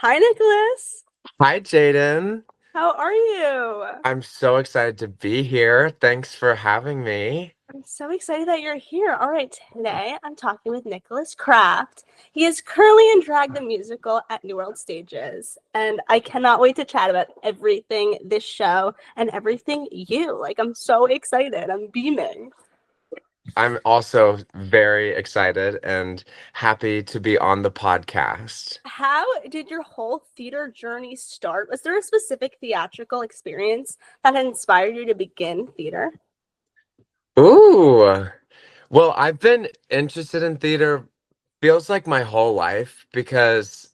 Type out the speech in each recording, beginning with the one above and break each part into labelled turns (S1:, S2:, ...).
S1: Hi, Nicholas.
S2: Hi, Jaden.
S1: How are you?
S2: I'm so excited to be here. Thanks for having me.
S1: I'm so excited that you're here. All right, today I'm talking with Nicholas Kraft. He is currently in Drag the Musical at New World Stages, and I cannot wait to chat about everything this show and everything you. I'm so excited. I'm beaming.
S2: I'm also very excited and happy to be on the podcast.
S1: How did your whole theater journey start? Was there a specific theatrical experience that had inspired you to begin theater?
S2: Ooh. Well, I've been interested in theater feels like my whole life because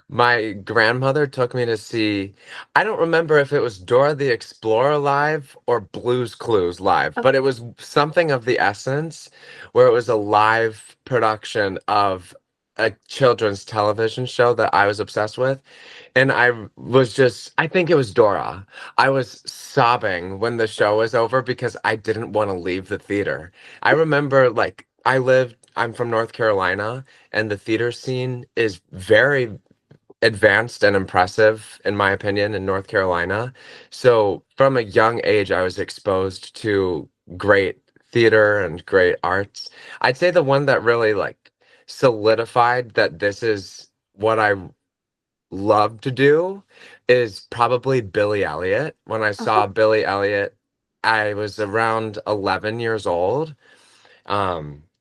S2: my grandmother took me to see, I don't remember if it was Dora the Explorer live or Blue's Clues live, but it was something of the essence where it was a live production of a children's television show that I was obsessed with. And I think it was Dora. I was sobbing when the show was over because I didn't want to leave the theater. I remember, I'm from North Carolina, and the theater scene is very advanced and impressive, in my opinion, in North Carolina. So from a young age, I was exposed to great theater and great arts. I'd say the one that really solidified that this is what I love to do is probably Billy Elliot. When I saw Billy Elliot, I was around 11 years old.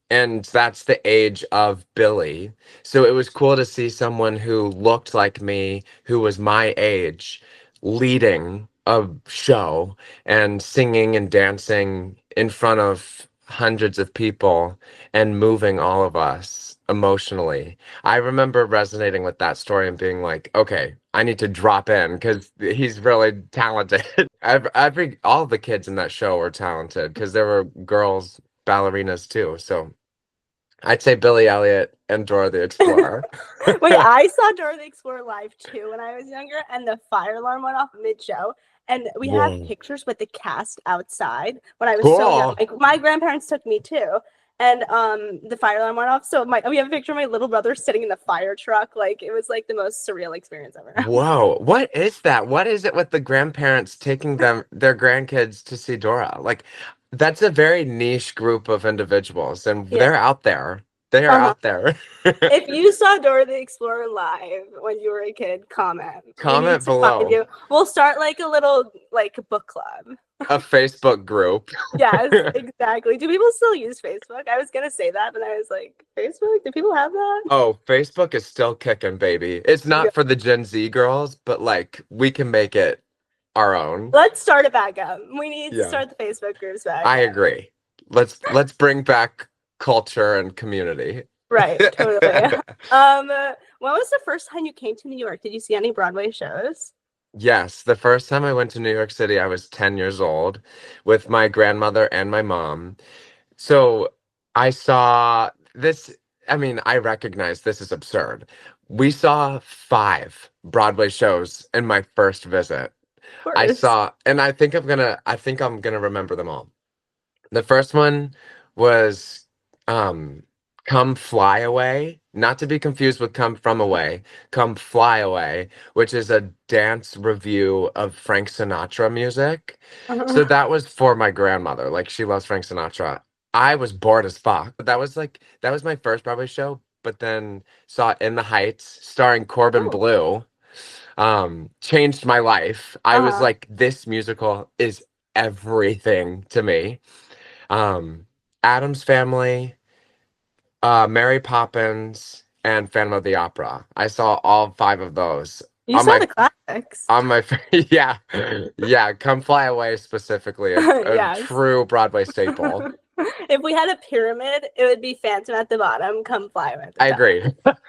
S2: And that's the age of Billy. So it was cool to see someone who looked like me, who was my age, leading a show and singing and dancing in front of hundreds of people and moving all of us emotionally. I remember resonating with that story and being like, okay, I need to drop in because he's really talented. All the kids in that show were talented because there were girls ballerinas too. So I'd say Billy Elliot and Dora the Explorer.
S1: Wait, I saw Dora the Explorer live too when I was younger, and the fire alarm went off mid-show. And we have
S2: Whoa.
S1: pictures with the cast outside when I was so young.
S2: Cool.
S1: Like my grandparents took me too, and the fire alarm went off. So we have a picture of my little brother sitting in the fire truck. Like it was like the most surreal experience ever.
S2: Whoa. What is that? What is it with the grandparents taking their grandkids to see Dora? Like, that's a very niche group of individuals, and
S1: Yeah.
S2: they're out there. They are
S1: Uh-huh.
S2: out there.
S1: If you saw Dora the Explorer live when you were a kid, comment. We need
S2: Comment
S1: to find
S2: below.
S1: you. We'll start like a little book club.
S2: A Facebook group.
S1: Yes, exactly. Do people still use Facebook? I was gonna say that, but I was like, Facebook? Do people have that?
S2: Oh, Facebook is still kicking, baby. It's
S1: Yeah.
S2: not for the Gen Z girls, but we can make it our own.
S1: Let's start it back up. We need to
S2: Yeah.
S1: start the Facebook groups back
S2: I
S1: up.
S2: agree. Let's bring back culture and community.
S1: Right, totally. Um, when was the first time you came to New York? Did you see any Broadway shows?
S2: Yes, the first time I went to New York City, I was 10 years old with my grandmother and my mom. So I saw this. I mean, I recognize this is absurd. We saw five Broadway shows in my first visit.
S1: Of course.
S2: And I think I'm gonna remember them all. The first one was um Come Fly Away, not to be confused with Come From Away, Come Fly Away, which is a dance review of Frank Sinatra music. So
S1: Uh-huh.
S2: that was for my grandmother. Like she loves Frank Sinatra. I was bored as fuck. But that was my first Broadway show, but then saw In the Heights starring Corbin
S1: Oh.
S2: Bleu. Changed my life. I was
S1: Uh-huh.
S2: like, this musical is everything to me. um, Adam's Family, Mary Poppins, and Phantom of the Opera. I saw all five of those
S1: You
S2: on
S1: saw
S2: my
S1: the classics.
S2: yeah, yeah. Come Fly Away specifically, a
S1: Yes.
S2: true Broadway staple.
S1: If we had a pyramid, it would be Phantom at the bottom, Come Fly at the
S2: I
S1: top.
S2: agree.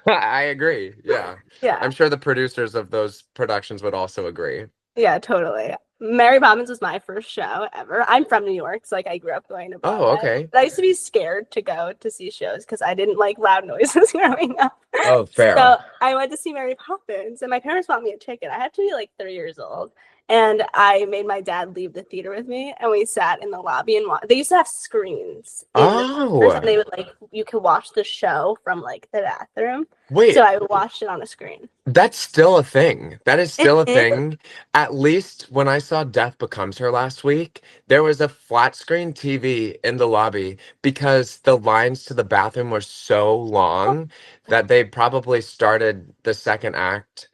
S2: I agree. Yeah,
S1: Yeah.
S2: I'm sure the producers of those productions would also agree.
S1: Yeah, totally. Mary Poppins was my first show ever. I'm from New York, so I grew up going to
S2: Oh,
S1: Broadway.
S2: okay.
S1: But I used to be scared to go to see shows because I didn't like loud noises growing up.
S2: Oh,
S1: So
S2: fair.
S1: I went to see Mary Poppins, and my parents bought me a ticket. I had to be like 3 years old, and I made my dad leave the theater with me, and we sat in the lobby and they used to have screens in the theaters, and
S2: Oh,
S1: they would like you could watch the show from like the bathroom. So
S2: wait.
S1: I watched it on a screen.
S2: That's still a thing. That is
S1: It
S2: still a
S1: is.
S2: thing. At least when I saw Death Becomes Her last week, there was a flat screen TV in the lobby because the lines to the bathroom were so long that they probably started the second act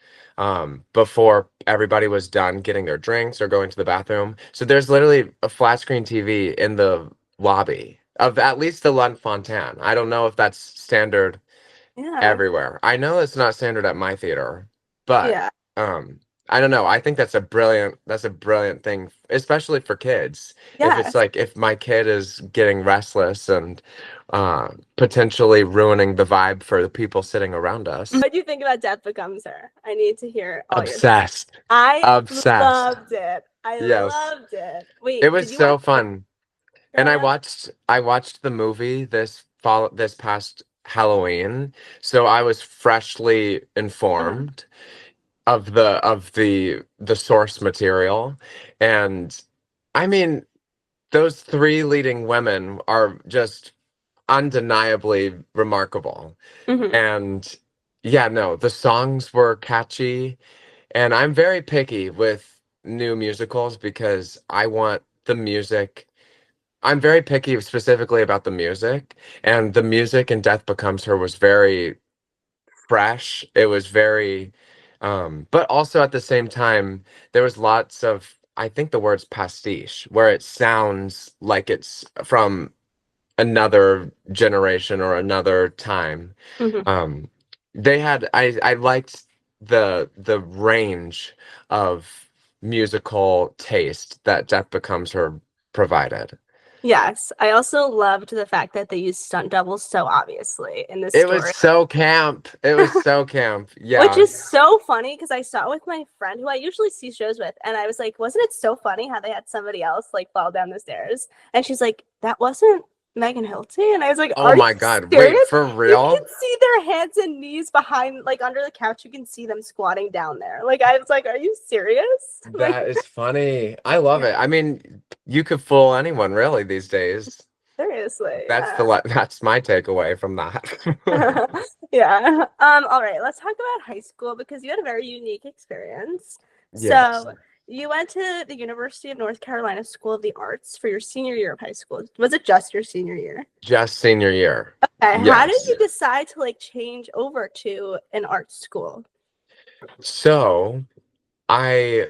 S2: before everybody was done getting their drinks or going to the bathroom. So there's literally a flat screen TV in the lobby of at least the Lund Fontanne. I don't know if that's standard
S1: Yeah.
S2: everywhere. I know it's not standard at my theater, but
S1: Yeah.
S2: um I don't know. I think that's a brilliant thing, especially for kids. If it's
S1: Yes.
S2: like if my kid is getting restless and potentially ruining the vibe for the people sitting around us.
S1: What do you think about Death Becomes Her? I need to hear all your thoughts.
S2: Obsessed.
S1: I
S2: Obsessed.
S1: loved it. I
S2: Yes.
S1: loved it.
S2: It
S1: Wait,
S2: was
S1: did you watch
S2: so fun. And
S1: growing up?
S2: I watched the movie this past Halloween, so I was freshly
S1: Uh-huh.
S2: informed of the source material. And I mean, those three leading women are just undeniably remarkable.
S1: Hmm.
S2: And yeah, no, the songs were catchy, and I'm very picky with new musicals because I want the music. I'm very picky specifically about the music, and the music in Death Becomes Her was very fresh. It was very, but also at the same time, there was lots of, I think the word's pastiche, where it sounds like it's from another generation or another time.
S1: Hmm.
S2: Um, I liked the range of musical taste that Death Becomes Her provided.
S1: Yes. I also loved the fact that they used stunt doubles so obviously in this
S2: It was
S1: story.
S2: so camp. It was so camp.
S1: Which
S2: Yeah.
S1: is so funny because I saw it with my friend who I usually see shows with, and I was like, wasn't it so funny how they had somebody else like fall down the stairs? And she's like, that wasn't Megan Hilty. And I was like,
S2: Oh
S1: are you
S2: my God. Wait,
S1: serious?
S2: for
S1: You can
S2: real?
S1: see their hands and knees behind, like under the couch. You can see them squatting down there. Like, I was like, are you serious? Like,
S2: That is funny. I love it. I mean, you could fool anyone really these days.
S1: seriously,
S2: That's
S1: yeah.
S2: that's my takeaway from that.
S1: Yeah. All right, let's talk about high school because you had a very unique experience.
S2: Yes.
S1: So you went to the University of North Carolina School of the Arts for your senior year of high school. Was it just your senior year?
S2: Just senior year.
S1: How did
S2: Yes.
S1: you decide to like change over to an art school?
S2: So I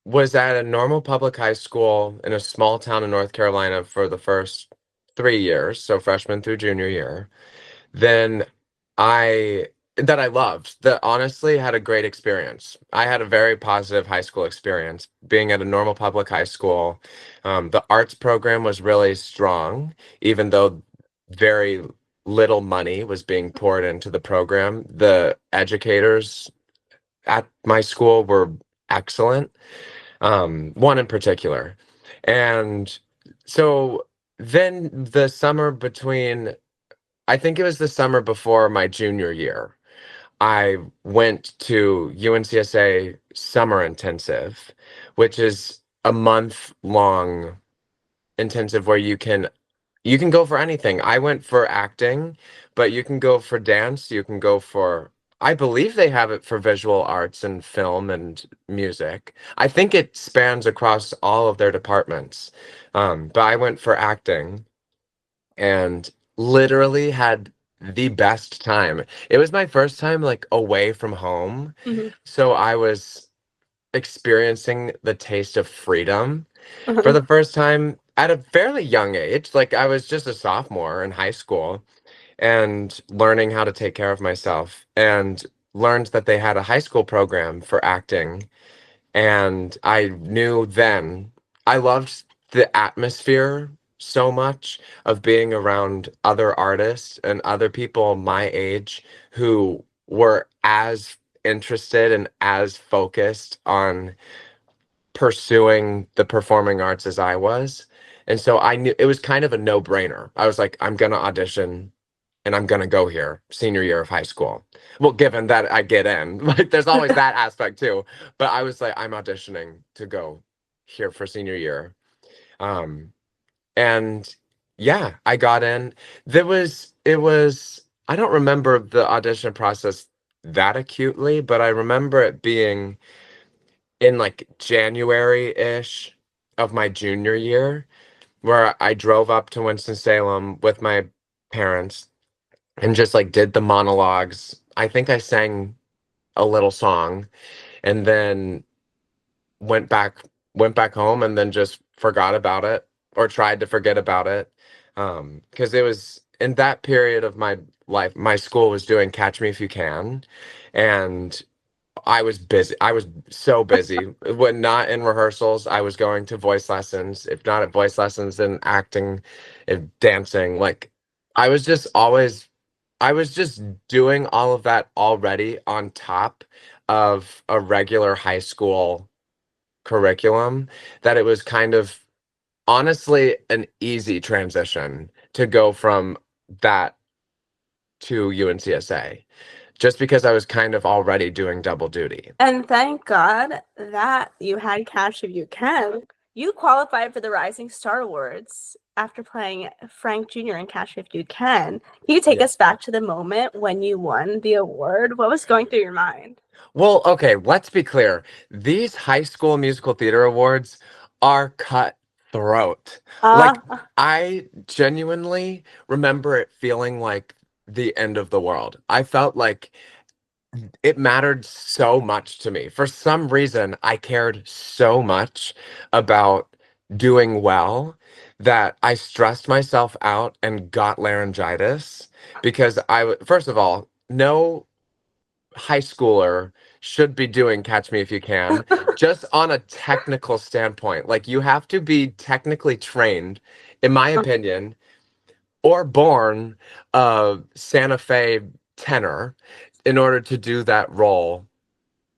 S2: was at a normal public high school in a small town in North Carolina for the first 3 years, so freshman through junior year. Then I that I loved, that honestly had a great experience. I had a very positive high school experience being at a normal public high school. The arts program was really strong, even though very little money was being poured into the program. The educators at my school were excellent, one in particular. And so then the summer between, I think it was the summer before my junior year, I went to UNCSA Summer Intensive, which is a month long intensive where you can go for anything. I went for acting, but you can go for dance, you can go for, I believe they have it for visual arts and film and music. I think it spans across all of their departments. But I went for acting and literally had the best time. It was my first time like away from home.
S1: Mhm.
S2: So I was experiencing the taste of freedom for
S1: Mhm.
S2: the first time at a fairly young age. Like I was just a sophomore in high school and learning how to take care of myself, and learned that they had a high school program for acting. And I knew then I loved the atmosphere so much of being around other artists and other people my age who were as interested and as focused on pursuing the performing arts as I was. And so I knew it was kind of a no-brainer. I was like, I'm gonna audition and I'm gonna go here senior year of high school. Well, given that I get in, like there's always that aspect too. But I was like, I'm auditioning to go here for senior year. Um, and yeah, I got in. It was, I don't remember the audition process that acutely, but I remember it being in like January-ish of my junior year, where I drove up to Winston-Salem with my parents and just like did the monologues. I think I sang a little song and then went back went back home and then just forgot about it or tried to forget about it. Because it was in that period of my life, my school was doing Catch Me If You Can, and I was busy. I was so busy. When not in rehearsals, I was going to voice lessons. If not at voice lessons, then acting, if dancing. Like I was just always, I was just doing all of that already on top of a regular high school curriculum, that it was kind of honestly an easy transition to go from that to UNCSA, just because I was kind of already doing double duty.
S1: And thank God that you had Cash If You Can. You qualified for the Rising Star Awards after playing Frank Jr. in Cash If You Can. Can you take
S2: Yeah.
S1: us back to the moment when you won the award? What was going through your mind?
S2: Well, okay, let's be clear. These high school musical theater awards are cutthroat.
S1: Uh,
S2: Like, I genuinely remember it feeling like the end of the world. I felt like it mattered so much to me. For some reason, I cared so much about doing well that I stressed myself out and got laryngitis because first of all, no high schooler should be doing Catch Me If You Can, just on a technical standpoint. Like, you have to be technically trained, in my opinion, or born a Santa Fe tenor in order to do that role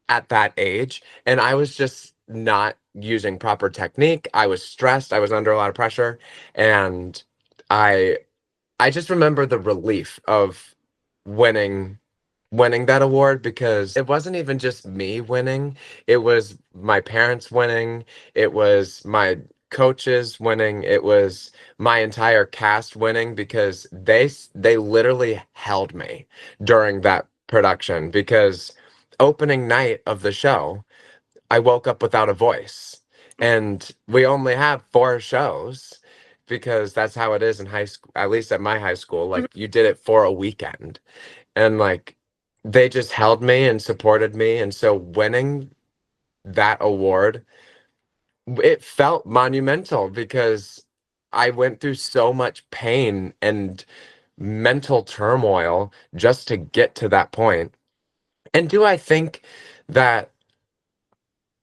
S2: at that age. And I was just not using proper technique. I was stressed. I was under a lot of pressure. And I I just remember the relief of winning winning that award, because it wasn't even just me winning, it was my parents winning, it was my coaches winning, it was my entire cast winning, because they literally held me during that production. Because opening night of the show, I woke up without a voice, and we only have 4 shows, because that's how it is in high school, at least at my high school. Like, you did it for a weekend, and like they just held me and supported me. And so winning that award, it felt monumental, because I went through so much pain and mental turmoil just to get to that point. And do I think that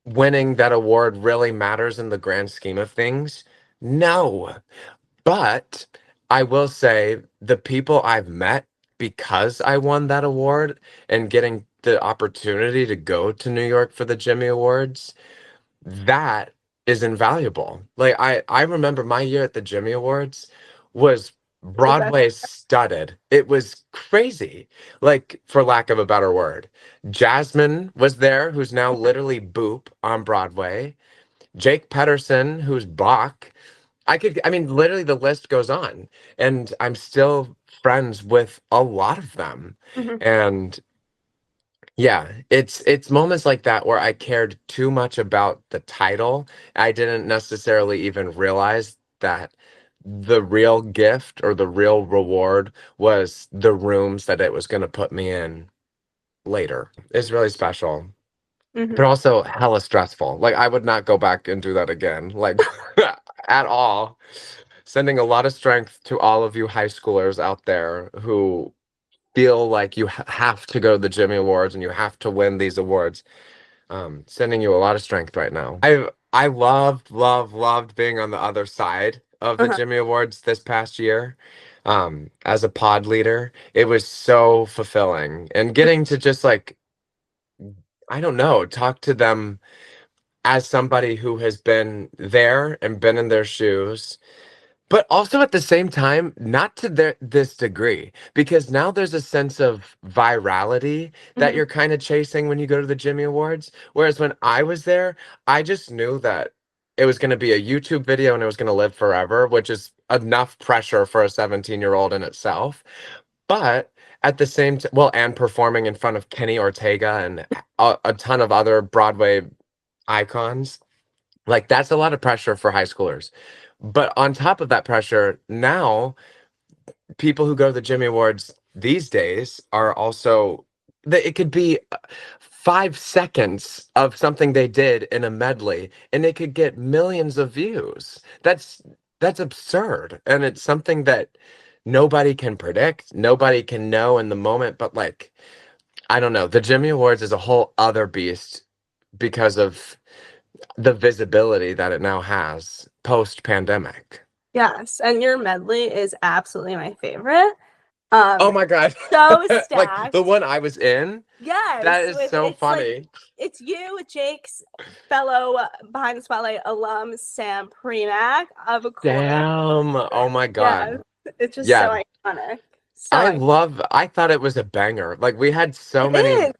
S2: winning that award really matters in the grand scheme of things? No. But I will say, the people I've met because I won that award and getting the opportunity to go to New York for the Jimmy Awards, that is invaluable. Like, I remember my year at the Jimmy Awards was
S1: the best.
S2: Broadway studded. It was crazy, like, for lack of a better word. Jasmine was there, who's now literally Boop on Broadway. Jake Pedersen, who's Bach. I mean, literally the list goes on. And I'm still friends with a lot of them.
S1: Mhm.
S2: And yeah, it's moments like that where I cared too much about the title. I didn't necessarily even realize that the real gift or the real reward was the rooms that it was going to put me in later. It's really special,
S1: Mhm.
S2: but also hella stressful. Like, I would not go back and do that again, like, at all. Sending a lot of strength to all of you high schoolers out there who feel like you have to go to the Jimmy Awards and you have to win these awards. Sending you a lot of strength right now. I loved being on the other side of the
S1: Uh-huh.
S2: Jimmy Awards this past year. As a pod leader, it was so fulfilling, and getting to just like, I don't know, talk to them as somebody who has been there and been in their shoes, But also at the same time, not to this degree, because now there's a sense of virality that
S1: Mhm.
S2: you're kind of chasing when you go to the Jimmy Awards. Whereas when I was there, I just knew that it was going to be a YouTube video and it was going to live forever, which is enough pressure for a 17-year-old in itself. But at the same time, well, and performing in front of Kenny Ortega and a ton of other Broadway icons. Like that's a lot of pressure for high schoolers. But on top of that pressure, now people who go to the Jimmy Awards these days are also that it could be 5 seconds of something they did in a medley and it could get millions of views. That's absurd. And it's something that nobody can predict, nobody can know in the moment, but like I don't know. The Jimmy Awards is a whole other beast because of the visibility that it now has post pandemic.
S1: Yes, and your medley is absolutely my favorite.
S2: Oh
S1: Um,
S2: my God.
S1: so
S2: Like the
S1: stacked.
S2: one I was in, that
S1: Yes,
S2: is
S1: with
S2: so
S1: it's like
S2: funny.
S1: it's you, Jake's fellow Behind the Spotlight alum, Sam Premack, of course.
S2: Damn. Oh my
S1: Yes,
S2: God.
S1: it's just
S2: Yeah.
S1: so iconic. So iconic.
S2: I thought it was a banger. Like we had so
S1: It
S2: many
S1: is.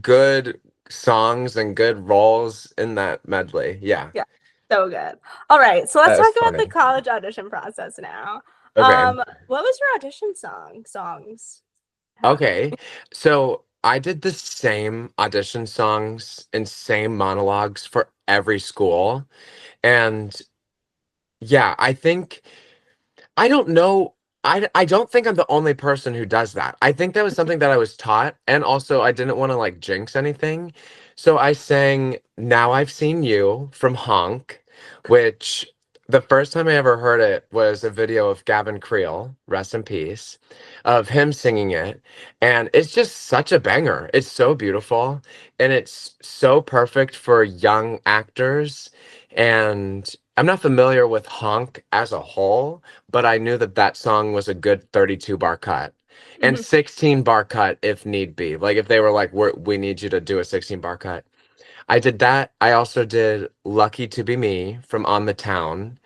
S2: good songs and good roles in that medley. Yeah.
S1: Yeah, so good. All right, so let's
S2: That
S1: talk
S2: was
S1: about the
S2: funny.
S1: college audition process now.
S2: Okay.
S1: What was your audition songs?
S2: Okay. So I did the same audition songs and same monologues for every school. And yeah, I think I don't know. I don't think I'm the only person who does that. I think that was something that I was taught. And also, I didn't want to like jinx anything. So I sang Now I've Seen You from Honk, which the first time I ever heard it was a video of Gavin Creel, rest in peace, of him singing it. And it's just such a banger. It's so beautiful. And it's so perfect for young actors. And I'm not familiar with Honk as a whole, but I knew that that song was a good 32 bar cut and
S1: Mhm.
S2: 16 bar cut if need be. Like if they were like, we need you to do a 16 bar cut. I did that. I also did Lucky to Be Me from On the Town,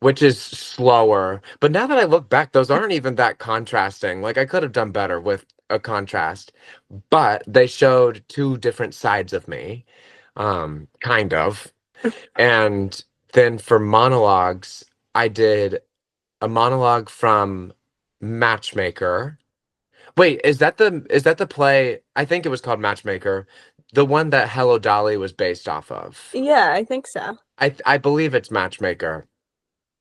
S2: which is slower. But now that I look back, those aren't even that contrasting. Like I could have done better with a contrast, but they showed two different sides of me, kind of. And then for monologues, I did a monologue from Matchmaker. Wait, is that the play? I think it was called Matchmaker, the one that Hello Dolly was based off of.
S1: Yeah, I think so.
S2: I believe it's Matchmaker.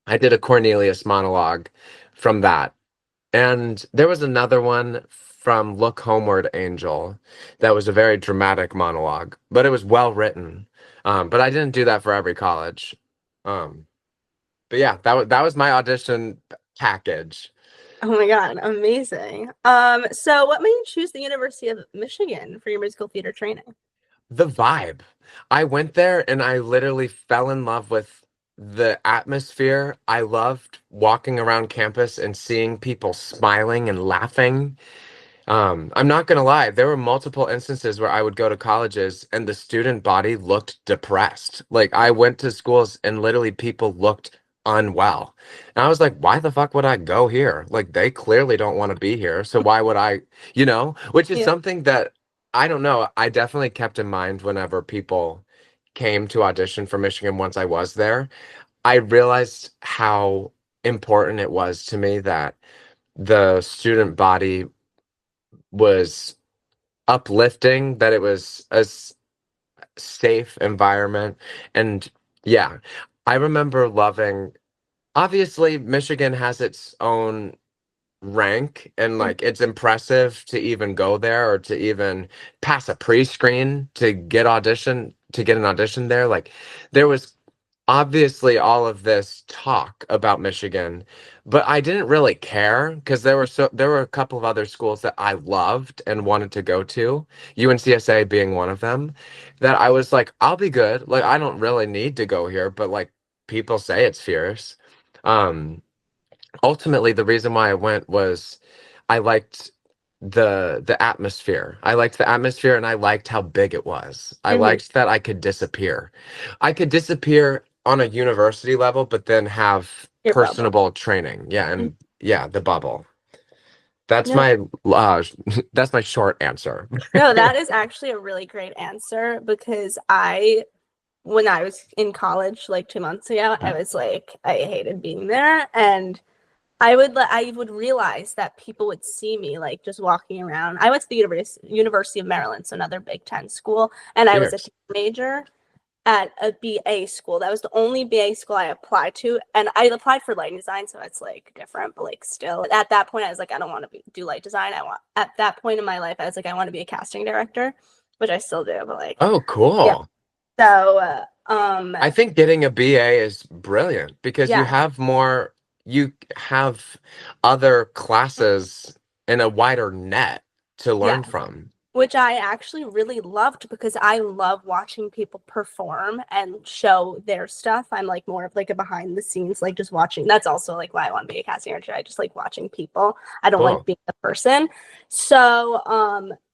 S2: I did a Cornelius monologue from that. And there was another one from Look Homeward Angel that was a very dramatic monologue, but it was well written. But I didn't do that for every college. Um, but yeah, that was my audition package.
S1: Oh my God, amazing. So what made you choose the University of Michigan for your musical theater training?
S2: The vibe. I went there and I literally fell in love with the atmosphere. I loved walking around campus and seeing people smiling and laughing. I'm not gonna lie, there were multiple instances where I would go to colleges and the student body looked depressed. Like I went to schools and literally people looked unwell. And I was like, why the fuck would I go here? Like they clearly don't want to be here. So why would I, which is
S1: Yeah.
S2: something that I don't know. I definitely kept in mind whenever people came to audition for Michigan once I was there. I realized how important it was to me that the student body was uplifting, that it was a safe environment. And yeah, I remember loving, obviously, Michigan has its own rank and
S1: Mhm.
S2: like it's impressive to even go there or to even pass a pre-screen to get an audition there. Like there was obviously all of this talk about Michigan, but I didn't really care because there were a couple of other schools that I loved and wanted to go to, UNCSA being one of them, that I was like, I'll be good. Like I don't really need to go here, but like people say it's fierce. Um, Ultimately the reason why I went was I liked the atmosphere. I liked the atmosphere and I liked how big it was. I
S1: Mhm.
S2: liked that I could disappear. I could disappear on a university level, but then have
S1: Your bubble.
S2: personable training. Yeah,
S1: Mhm.
S2: and yeah, the bubble. That's
S1: No,
S2: my uh that's my short answer.
S1: no, that is actually a really great answer because when I was in college like 2 months ago, I was like, I hated being there, and I would realize that people would see me like just walking around. I went to the University of Maryland, so another Big Ten school, and I was a
S2: Cheers.
S1: theater major at a BA school. That was the only BA school I applied to, and I applied for lighting design, so it's like different, but like still. At that point, I was like, I don't want to do light design. I want at that point in my life, I was like, I want to be a casting director, which I still do, but like,
S2: Oh,
S1: yeah.
S2: cool.
S1: So,
S2: I think getting a BA is brilliant because
S1: yeah,
S2: you have other classes in a wider net to
S1: yeah.
S2: learn from.
S1: Which I actually really loved because I love watching people perform and show their stuff. I'm like more of like a behind the scenes, like just watching. That's also like why I want to be a casting director. I just like watching people. I don't like
S2: Cool.
S1: being the person. So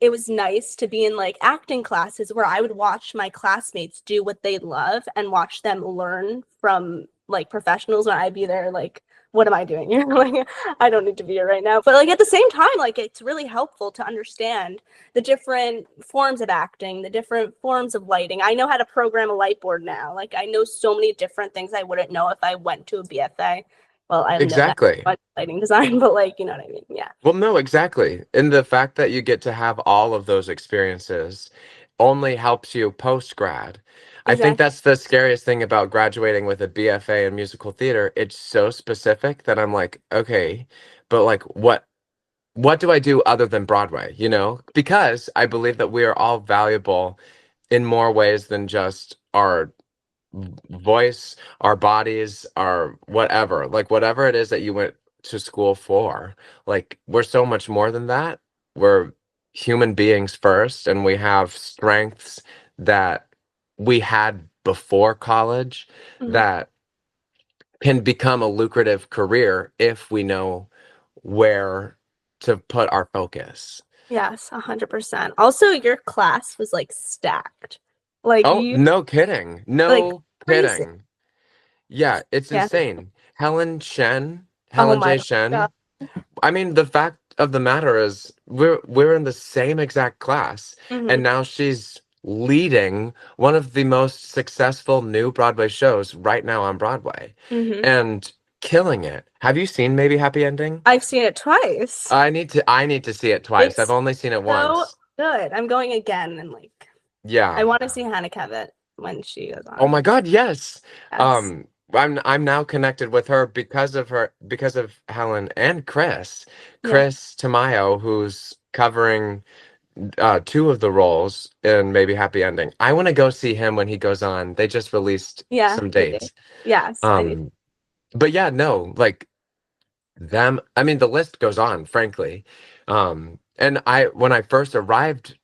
S1: it was nice to be in like acting classes where I would watch my classmates do what they love and watch them learn from like professionals when I'd be there like what am I doing here? Like I don't need to be here right now. But like at the same time, like it's really helpful to understand the different forms of acting, the different forms of lighting. I know how to program a light board now. Like I know so many different things I wouldn't know if I went to a BFA. Well, I know that
S2: Exactly.
S1: much lighting design, but like, you know what I mean? Yeah,
S2: Well, no, exactly. And the fact that you get to have all of those experiences only helps you post grad. I think
S1: exactly.
S2: that's the scariest thing about graduating with a BFA in musical theater. It's so specific that I'm like, okay, but like what do I do other than Broadway, you know? Because I believe that we are all valuable in more ways than just our voice, our bodies, our whatever, like whatever it is that you went to school for. Like we're so much more than that. We're human beings first, and we have strengths that we had before college
S1: Mhm.
S2: that can become a lucrative career if we know where to put our focus.
S1: Yes, 100%. Also, your class was like stacked. Like
S2: Oh,
S1: you
S2: no kidding.
S1: like
S2: No
S1: crazy.
S2: kidding. Yeah, it's
S1: Yeah.
S2: insane.
S1: Oh
S2: Helen
S1: my
S2: J.
S1: God.
S2: Shen. I mean, the fact of the matter is we're in the same exact class,
S1: Hmm.
S2: and now she's leading one of the most successful new Broadway shows right now on Broadway
S1: Hmm.
S2: and killing it. Have you seen Maybe Happy Ending?
S1: I've seen it twice.
S2: I need to see it twice. I've
S1: It's
S2: only seen it
S1: so
S2: once.
S1: good. I'm going again and like I
S2: Yeah.
S1: want to see Hannah Kevin when she goes
S2: Oh
S1: on.
S2: my God, yes.
S1: Yes.
S2: I'm now connected with her because of Helen and Chris.
S1: Yeah.
S2: Chris Tamayo, who's covering two of the roles in Maybe Happy Ending. I want to go see him when he goes on. They just released
S1: Yeah.
S2: some
S1: They did.
S2: dates.
S1: Yes. I need.
S2: Um, but yeah, no, like them, I mean, the list goes on, frankly. And when I first arrived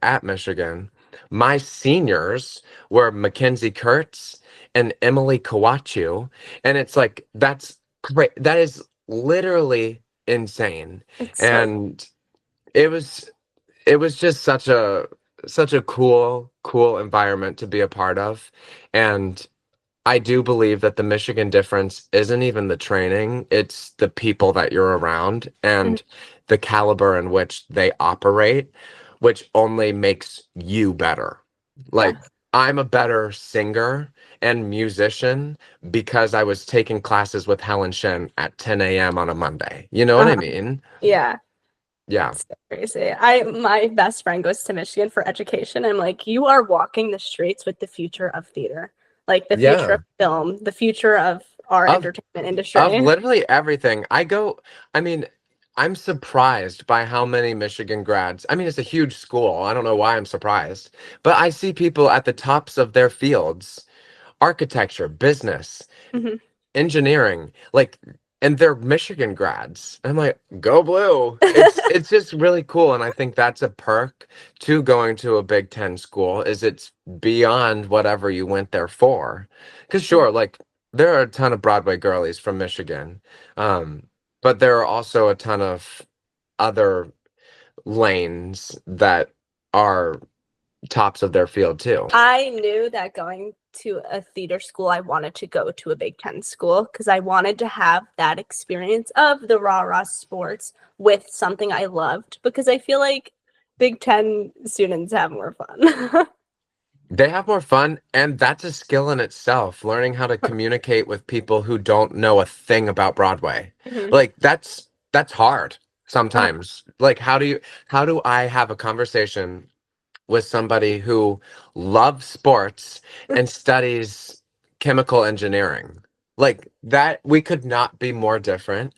S2: at Michigan, my seniors were Mackenzie Kurtz and Emily Kawachu. And it's like, that's great. That is literally insane.
S1: It's so.
S2: And it was, it was just such a cool environment to be a part of. And I do believe that the Michigan difference isn't even the training, it's the people that you're around
S1: Mhm.
S2: and the caliber in which they operate, which only makes you better.
S1: Yeah.
S2: Like, I'm a better singer and musician because I was taking classes with Helen Shen at 10 a.m. on a Monday. You know what I
S1: Uh-huh.
S2: mean?
S1: Yeah.
S2: Yeah.
S1: It's so crazy. My best friend goes to Michigan for education. I'm like, you are walking the streets with the future of theater, like the future
S2: Yeah.
S1: of film, the future of our
S2: Of
S1: entertainment
S2: Of
S1: industry.
S2: literally everything. I mean, I'm surprised by how many Michigan grads. I mean, it's a huge school. I don't know why I'm surprised, but I see people at the tops of their fields, architecture, business,
S1: Hmm.
S2: engineering, like, and they're Michigan grads. I'm like, go blue. It's just really cool, and I think that's a perk to going to a Big Ten school is it's beyond whatever you went there for. Because sure, like there are a ton of Broadway girlies from Michigan, um, but there are also a ton of other lanes that are tops of their field too.
S1: I knew that going to a theater school, I wanted to go to a Big Ten school because I wanted to have that experience of the rah-rah sports with something I loved because I feel like Big Ten students have more fun.
S2: They have more fun, and that's a skill in itself, learning how to communicate with people who don't know a thing about Broadway.
S1: Mhm.
S2: Like that's hard sometimes. Like how do I have a conversation with somebody who loves sports and studies chemical engineering? Like that we could not be more different.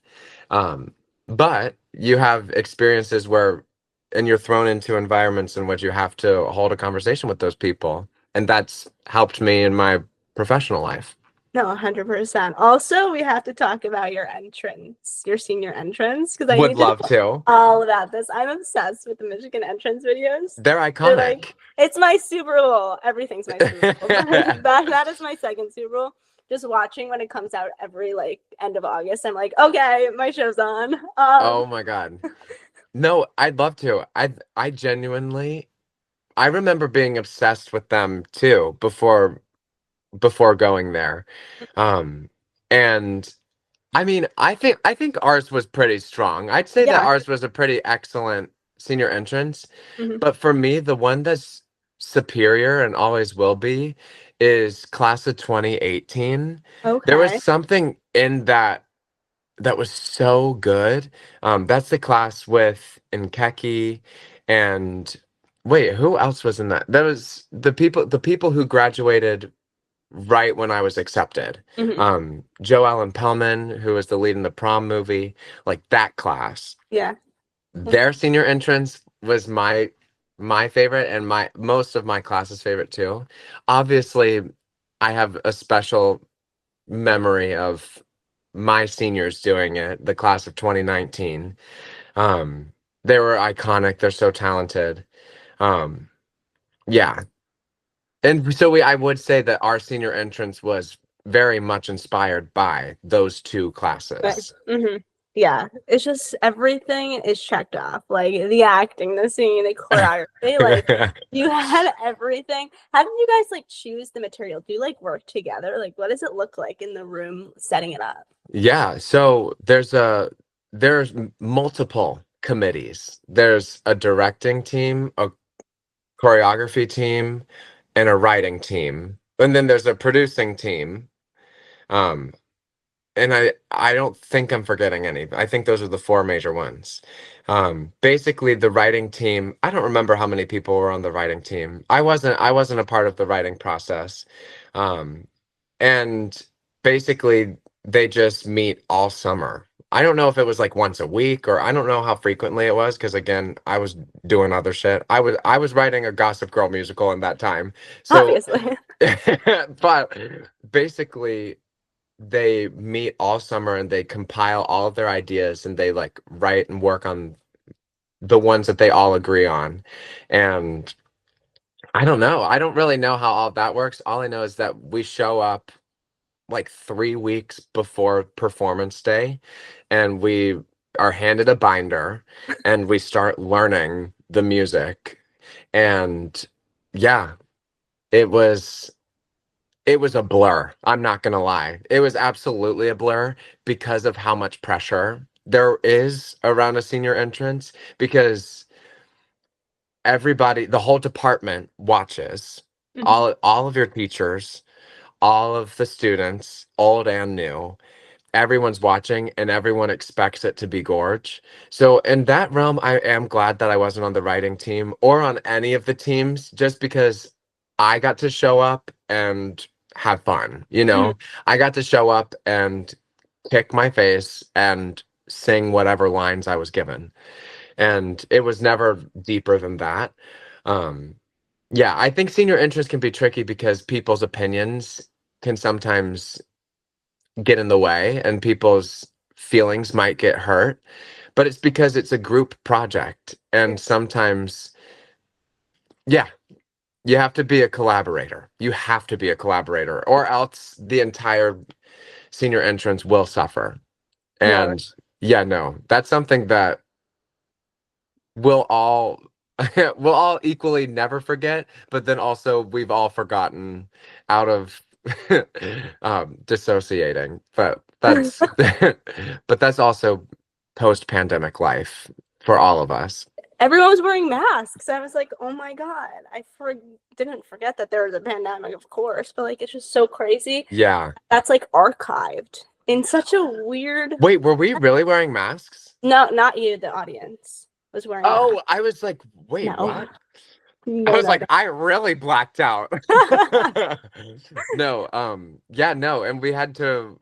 S2: Um, but you have experiences where, and you're thrown into environments in which you have to hold a conversation with those people. And that's helped me in my professional life.
S1: No, 100%. Also, we have to talk about your entrance, your senior entrance, because I
S2: Would
S1: need to know
S2: love to.
S1: all about this. I'm obsessed with the Michigan entrance videos.
S2: They're
S1: They're like,
S2: iconic.
S1: it's my Super Bowl. Everything's my Super Bowl. That is my second Super Bowl. Just watching when it comes out every like end of August, I'm like, okay, my show's on.
S2: Oh my God. No, I'd love to. I genuinely I remember being obsessed with them too before going there. Um and I mean, I think ours was pretty strong. I'd say that
S1: Yeah.
S2: ours was a pretty excellent senior entrance,
S1: Mhm.
S2: but for me, the one that's superior and always will be is class of 2018. There was
S1: Okay.
S2: something in that that was so good. That's the class with Nkeki and wait, who else was in that? That was the people who graduated right when I was accepted.
S1: Mhm.
S2: Joe Allen Pellman, who was the lead in the prom movie, like that class.
S1: Yeah.
S2: Their senior entrance was my favorite and my most of my class's favorite too. Obviously, I have a special memory of my seniors doing it, the class of 2019. Um, they were iconic. They're so talented. Um, yeah, and so I would say that our senior entrance was very much inspired by those two
S1: But
S2: classes.
S1: yeah, it's just everything is checked off. Like the acting, the singing, the choreography. Like you had everything. How did you guys like choose the material? Do you like work together? Like what does it look like in the room setting it up?
S2: Yeah, so there's multiple committees. There's a directing team, a choreography team, and a writing team. And then there's a producing team. Um, and I don't think I'm forgetting any. I think those are the four major ones. Basically the writing team, I don't remember how many people were on the writing team. I wasn't a part of the writing process. Um, and basically they just meet all summer. I don't know if it was like once a week or I don't know how frequently it was because again, I was doing other shit. I was writing a Gossip Girl musical in that time. So
S1: Obviously.
S2: but basically they meet all summer and they compile all of their ideas and they like write and work on the ones that they all agree on. And I don't know. I don't really know how all that works. All I know is that we show up like 3 weeks before performance day and we are handed a binder and we start learning the music. And yeah, it was it was a blur. I'm not gonna lie. It was absolutely a blur because of how much pressure there is around a senior entrance because everybody, the whole department watches
S1: Mhm.
S2: all of your teachers, all of the students, old and new. Everyone's watching and everyone expects it to be gorge. So in that realm, I am glad that I wasn't on the writing team or on any of the teams just because I got to show up and have fun, you
S1: Mhm.
S2: know? I got to show up and kick my face and sing whatever lines I was given. And it was never deeper than that. Um, yeah, I think senior interest can be tricky because people's opinions can sometimes get in the way and people's feelings might get hurt, but it's because it's a group project.
S1: Yeah.
S2: And sometimes, yeah, you have to be a collaborator. You have to be a collaborator, or else the entire senior entrance will suffer.
S1: No.
S2: And yeah, no, that's something that we'll all we'll all equally never forget, but then also we've all forgotten out of dissociating. But that's but that's also post-pandemic life for all of us.
S1: Everyone was wearing masks. I was like, oh my God. Didn't forget that there was a pandemic, of course, but like it's just so crazy.
S2: Yeah.
S1: That's like archived in such a weird.
S2: Wait, were we really wearing masks?
S1: No, not you, the audience was wearing masks.
S2: Oh, I was like, wait,
S1: No,
S2: what? I
S1: no,
S2: was
S1: no,
S2: like, I really blacked out.
S1: no.
S2: No, yeah, no, and we had to,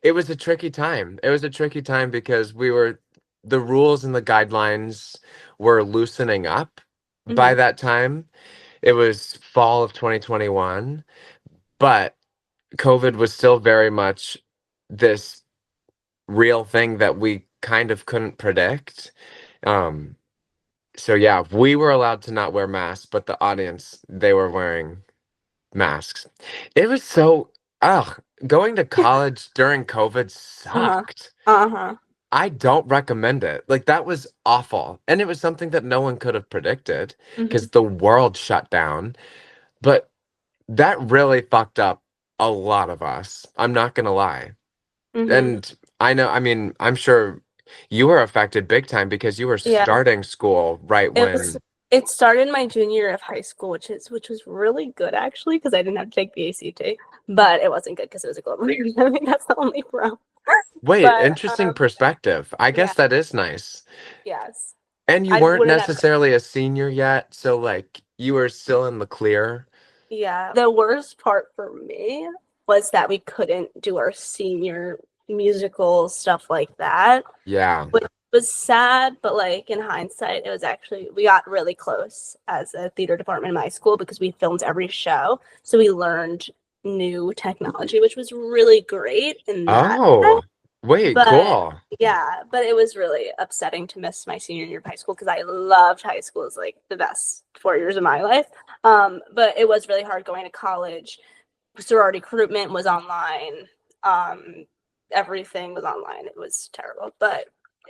S2: it was a tricky time. It was a tricky time because the rules and the guidelines were loosening up by
S1: Mhm,
S2: that time. It was fall of 2021, but COVID was still very much this real thing that we kind of couldn't predict. Um, so yeah, we were allowed to not wear masks, but the audience, they were wearing masks. It was so, ugh, going to college during COVID
S1: uh-huh.
S2: sucked.
S1: Uh-huh.
S2: I don't recommend it. Like, that was awful. And it was something that no one could have predicted
S1: Hmm.
S2: because the world shut down. But that really fucked up a lot of us. I'm not gonna lie.
S1: Hmm.
S2: And I know, I mean, I'm sure you were affected big time because you were
S1: Yeah.
S2: starting school right
S1: It was
S2: when,
S1: it started my junior year of high school, which was really good actually, because I didn't have to take the ACT. But it wasn't good because it was a global pandemic. That's the only problem.
S2: wait,
S1: But
S2: interesting perspective. I
S1: yeah,
S2: guess that is nice.
S1: yes.
S2: And you
S1: I
S2: weren't
S1: wouldn't have.
S2: necessarily a senior yet, so like you were still in the clear.
S1: Yeah. The worst part for me was that we couldn't do our senior musical stuff like that,
S2: Yeah.
S1: which was sad, but like in hindsight, it was actually we got really close as a theater department in my school because we filmed every show. So we learned new technology, which was really great in that way.
S2: Oh, wait,
S1: But
S2: cool.
S1: yeah, but it was really upsetting to miss my senior year of high school because I loved high school. It was like the best 4 years of my life. But it was really hard going to college. Sorority recruitment was online. Um, Everything was online. It was terrible, but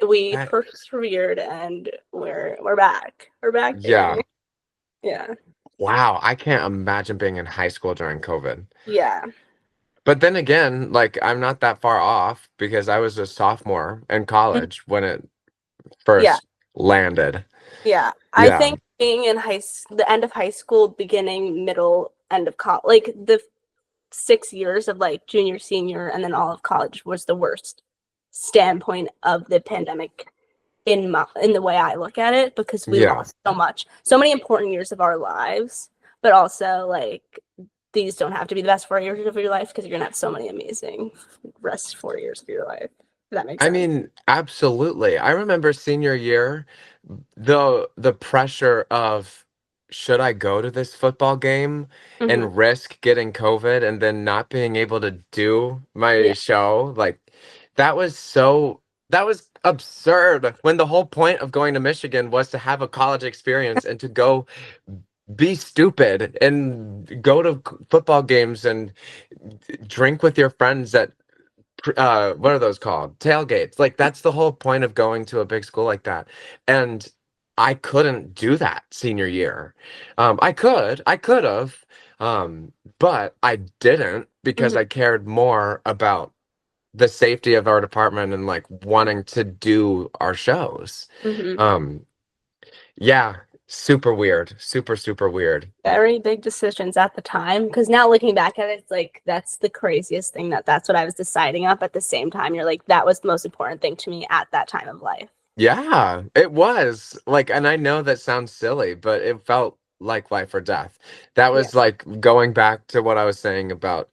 S1: we
S2: That,
S1: persevered and we're back. We're back,
S2: yeah.
S1: baby. Yeah.
S2: Wow, I can't imagine being in high school during COVID.
S1: Yeah.
S2: But then again, like I'm not that far off because I was a sophomore in
S1: Mhm.
S2: college when it
S1: Yeah.
S2: first landed.
S1: Yeah. I
S2: Yeah.
S1: think being in the end of high school, beginning, middle, end of college, like the 6 years of like junior, senior, and then all of college was the worst standpoint of the pandemic in the way I look at it because we
S2: Yeah.
S1: lost so many important years of our lives, but also like these don't have to be the best 4 years of your life because you're gonna have so many amazing rest 4 years of your life. If that makes
S2: I
S1: sense.
S2: mean, absolutely. I remember senior year, the pressure of should I go to this football game
S1: Hmm.
S2: and risk getting COVID and then not being able to do my
S1: Yeah.
S2: show? Like that was absurd when the whole point of going to Michigan was to have a college experience and to go be stupid and go to football games and drink with your friends at what are those called? Tailgates. Like that's the whole point of going to a big school like that. And I couldn't do that senior year. I could have, but I didn't because
S1: Hmm.
S2: I cared more about the safety of our department and like wanting to do our shows.
S1: Hmm.
S2: Um, yeah, super weird, super weird.
S1: Very big decisions at the time because now looking back at it, it's like that's the craziest thing that's what I was deciding up at the same time. You're like, that was the most important thing to me at that time of life.
S2: Yeah, it was like, and I know that sounds silly, but it felt like life or death. That
S1: Yeah.
S2: was like going back to what I was saying about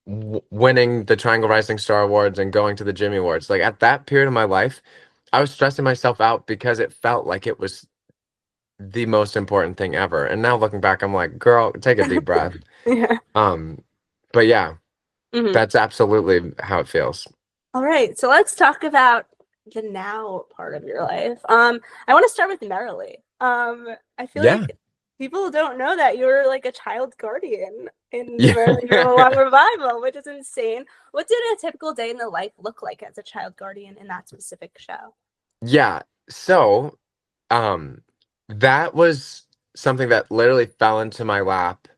S2: winning the Triangle Rising Star Awards and going to the Jimmy Awards. Like at that period of my life, I was stressing myself out because it felt like it was the most important thing ever. And now looking back, I'm like, girl, take a deep breath.
S1: Yeah.
S2: Um, but yeah,
S1: Hmm.
S2: that's absolutely how it feels.
S1: All right, so let's talk about the now part of your life. I want to start with Merrily. I feel
S2: Yeah.
S1: like people don't know that you're like a child guardian in the
S2: Yeah.
S1: Merrily Drama Long Revival, which is insane. What did a typical day in the life look like as a child guardian in that specific show?
S2: Yeah. So, um, That was something that literally fell into my lap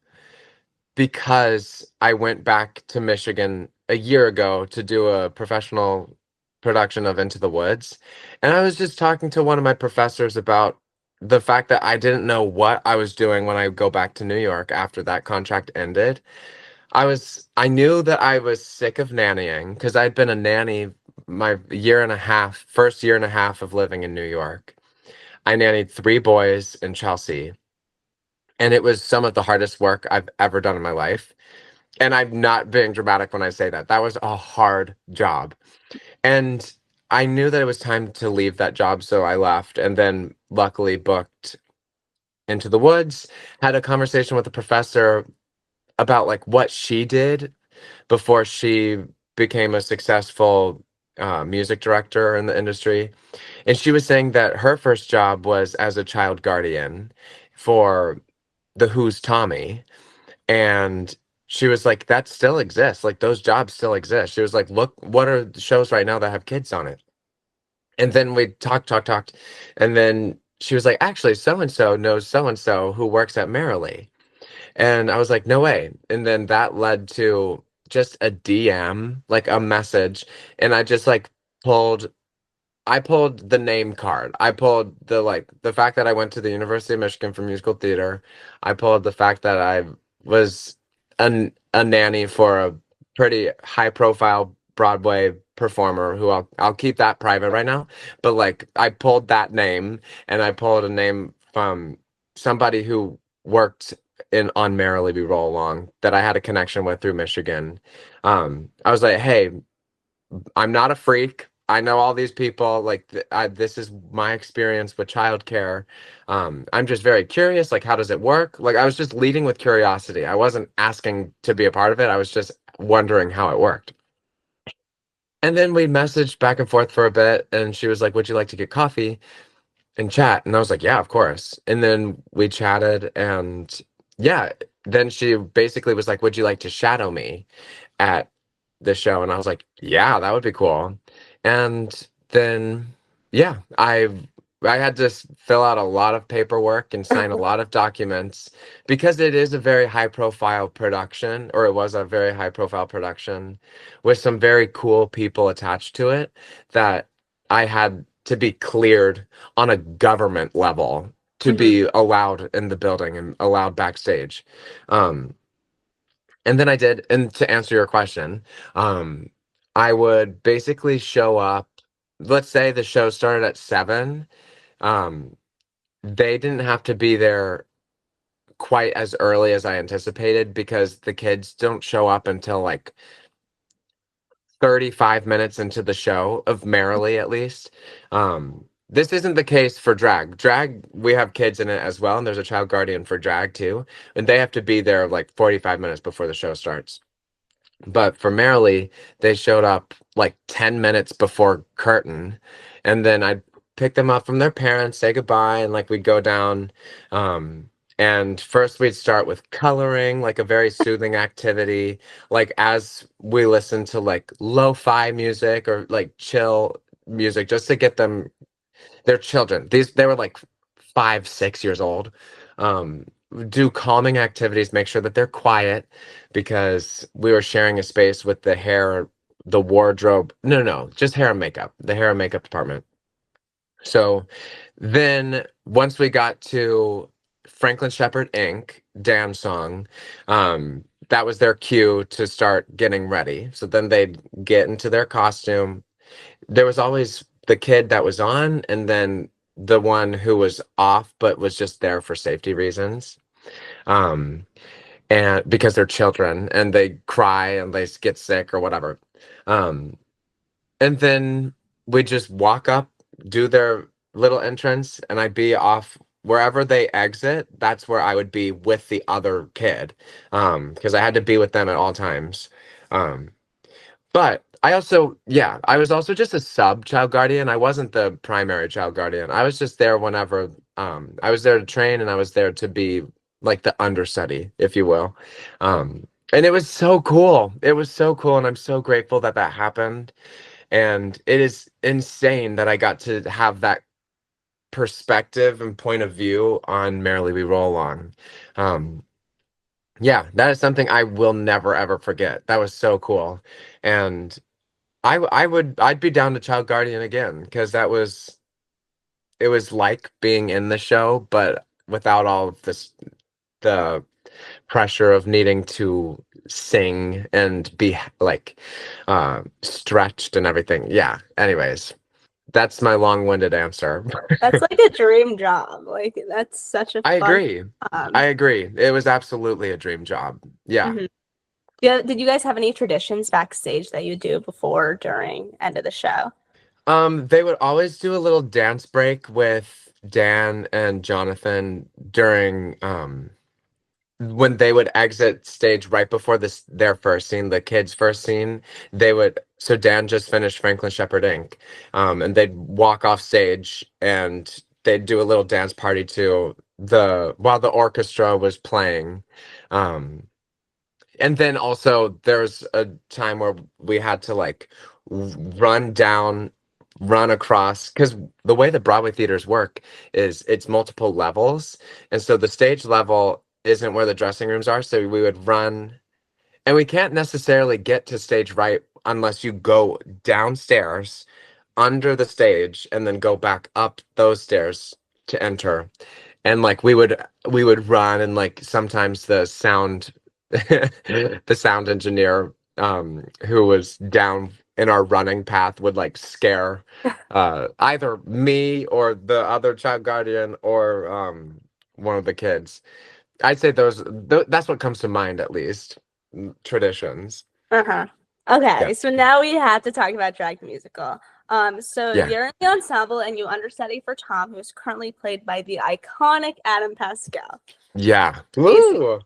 S2: because I went back to Michigan a year ago to do a professional production of Into the Woods. And I was just talking to one of my professors about the fact that I didn't know what I was doing when I go back to New York after that contract ended. I knew that I was sick of nannying because I'd been a nanny my year and a half, first year and a half of living in New York. I nannied three boys in Chelsea, and it was some of the hardest work I've ever done in my life. And I'm not being dramatic when I say that. That was a hard job. And I knew that it was time to leave that job, so I left and then luckily booked Into the Woods, had a conversation with the professor about like what she did before she became a successful music director in the industry. And she was saying that her first job was as a child guardian for the Who's Tommy. And she was like, that still exists. Like those jobs still exist. She was like, look, what are the shows right now that have kids on it? And then we talked. And then she was like, actually, so and so knows so and so who works at Merrily. And I was like, no way. And then that led to just a DM, like a message. And I just like pulled I pulled the name card. I pulled the fact that I went to the University of Michigan for musical theater. I pulled the fact that I was a nanny for a pretty high profile Broadway performer who I'll keep that private right now. But like I pulled that name and I pulled a name from somebody who worked in on Merrily We Roll Along that I had a connection with through Michigan. I was like, hey, I'm not a freak. I know all these people. Like, this is my experience with childcare. I'm just very curious. Like, how does it work? Like, I was just leading with curiosity. I wasn't asking to be a part of it. I was just wondering how it worked. And then we messaged back and forth for a bit, and she was like, "Would you like to get coffee and chat?" And I was like, "Yeah, of course." And then we chatted, and yeah, then she basically was like, "Would you like to shadow me at the show?" And I was like, yeah, that would be cool. And then yeah, I had to fill out a lot of paperwork and sign a lot of documents because it is a very high profile production, or it was a very high profile production with some very cool people attached to it that I had to be cleared on a government level to
S1: Mhm.
S2: be allowed in the building and allowed backstage. Um, and then I did, and to answer your question, um, I would basically show up. Let's say the show started at 7. Um, they didn't have to be there quite as early as I anticipated because the kids don't show up until like 35 minutes into the show of Merrily, at least. This isn't the case for drag. Drag, we have kids in it as well, and there's a child guardian for drag too, and they have to be there like 45 minutes before the show starts. But for Merrily, they showed up like 10 minutes before curtain. And then I'd pick them up from their parents, say goodbye, and like we'd go down. Um, and first we'd start with coloring, like a very soothing activity. Like as we listen to like lo-fi music or like chill music, just to get them, they're children. They were like 5, 6 years old. Um, do calming activities, make sure that they're quiet because we were sharing a space with the wardrobe. No, just hair and makeup, the hair and makeup department. So then once we got to Franklin Shepherd Inc. Damn Song, that was their cue to start getting ready. So then they'd get into their costume. There was always the kid that was on and then the one who was off but was just there for safety reasons. Um, and because they're children and they cry and they get sick or whatever. Um, and then we just walk up, do their little entrance, and I'd be off wherever they exit. That's where I would be with the other kid, because I had to be with them at all times. Um, but I was also just a sub child guardian. I wasn't the primary child guardian. I was just there whenever I was there to train and I was there to be like the understudy, if you will. And it was so cool. It was so cool. And I'm so grateful that that happened. And it is insane that I got to have that perspective and point of view on Merrily We Roll Along. Um, yeah, that is something I will never ever forget. That was so cool. And I'd be down to Child Guardian again because it was like being in the show, but without all of this the pressure of needing to sing and be like stretched and everything. Yeah. Anyways, that's my long-winded answer.
S1: That's like a dream job. Like that's such a
S2: I
S1: fun
S2: agree. I
S1: job.
S2: agree. It was absolutely a dream job. Yeah.
S1: Mhm. Yeah, did you guys have any traditions backstage that you do before, during, end of the show?
S2: They would always do a little dance break with Dan and Jonathan during when they would exit stage right before their first scene, the kids' first scene. They would so Dan just finished Franklin Shepherd Inc. And they'd walk off stage and they'd do a little dance party to the while the orchestra was playing. Um and then also there's a time where we had to like run down, run across, because the way the Broadway theaters work is it's multiple levels. And so the stage level isn't where the dressing rooms are. So we would run, and we can't necessarily get to stage right unless you go downstairs under the stage and then go back up those stairs to enter. And like we would run, and like sometimes the sound the sound engineer who was down in our running path would like scare either me or the other child guardian or one of the kids. I'd say that's what comes to mind, at least. Traditions.
S1: Uh-huh.
S2: Yeah.
S1: Okay, so now we have to talk about Drag the Musical. So
S2: Yeah.
S1: you're in the ensemble and you understudy for Tom, who is currently played by the iconic Adam Pascal.
S2: Yeah.
S1: He's
S2: Woo!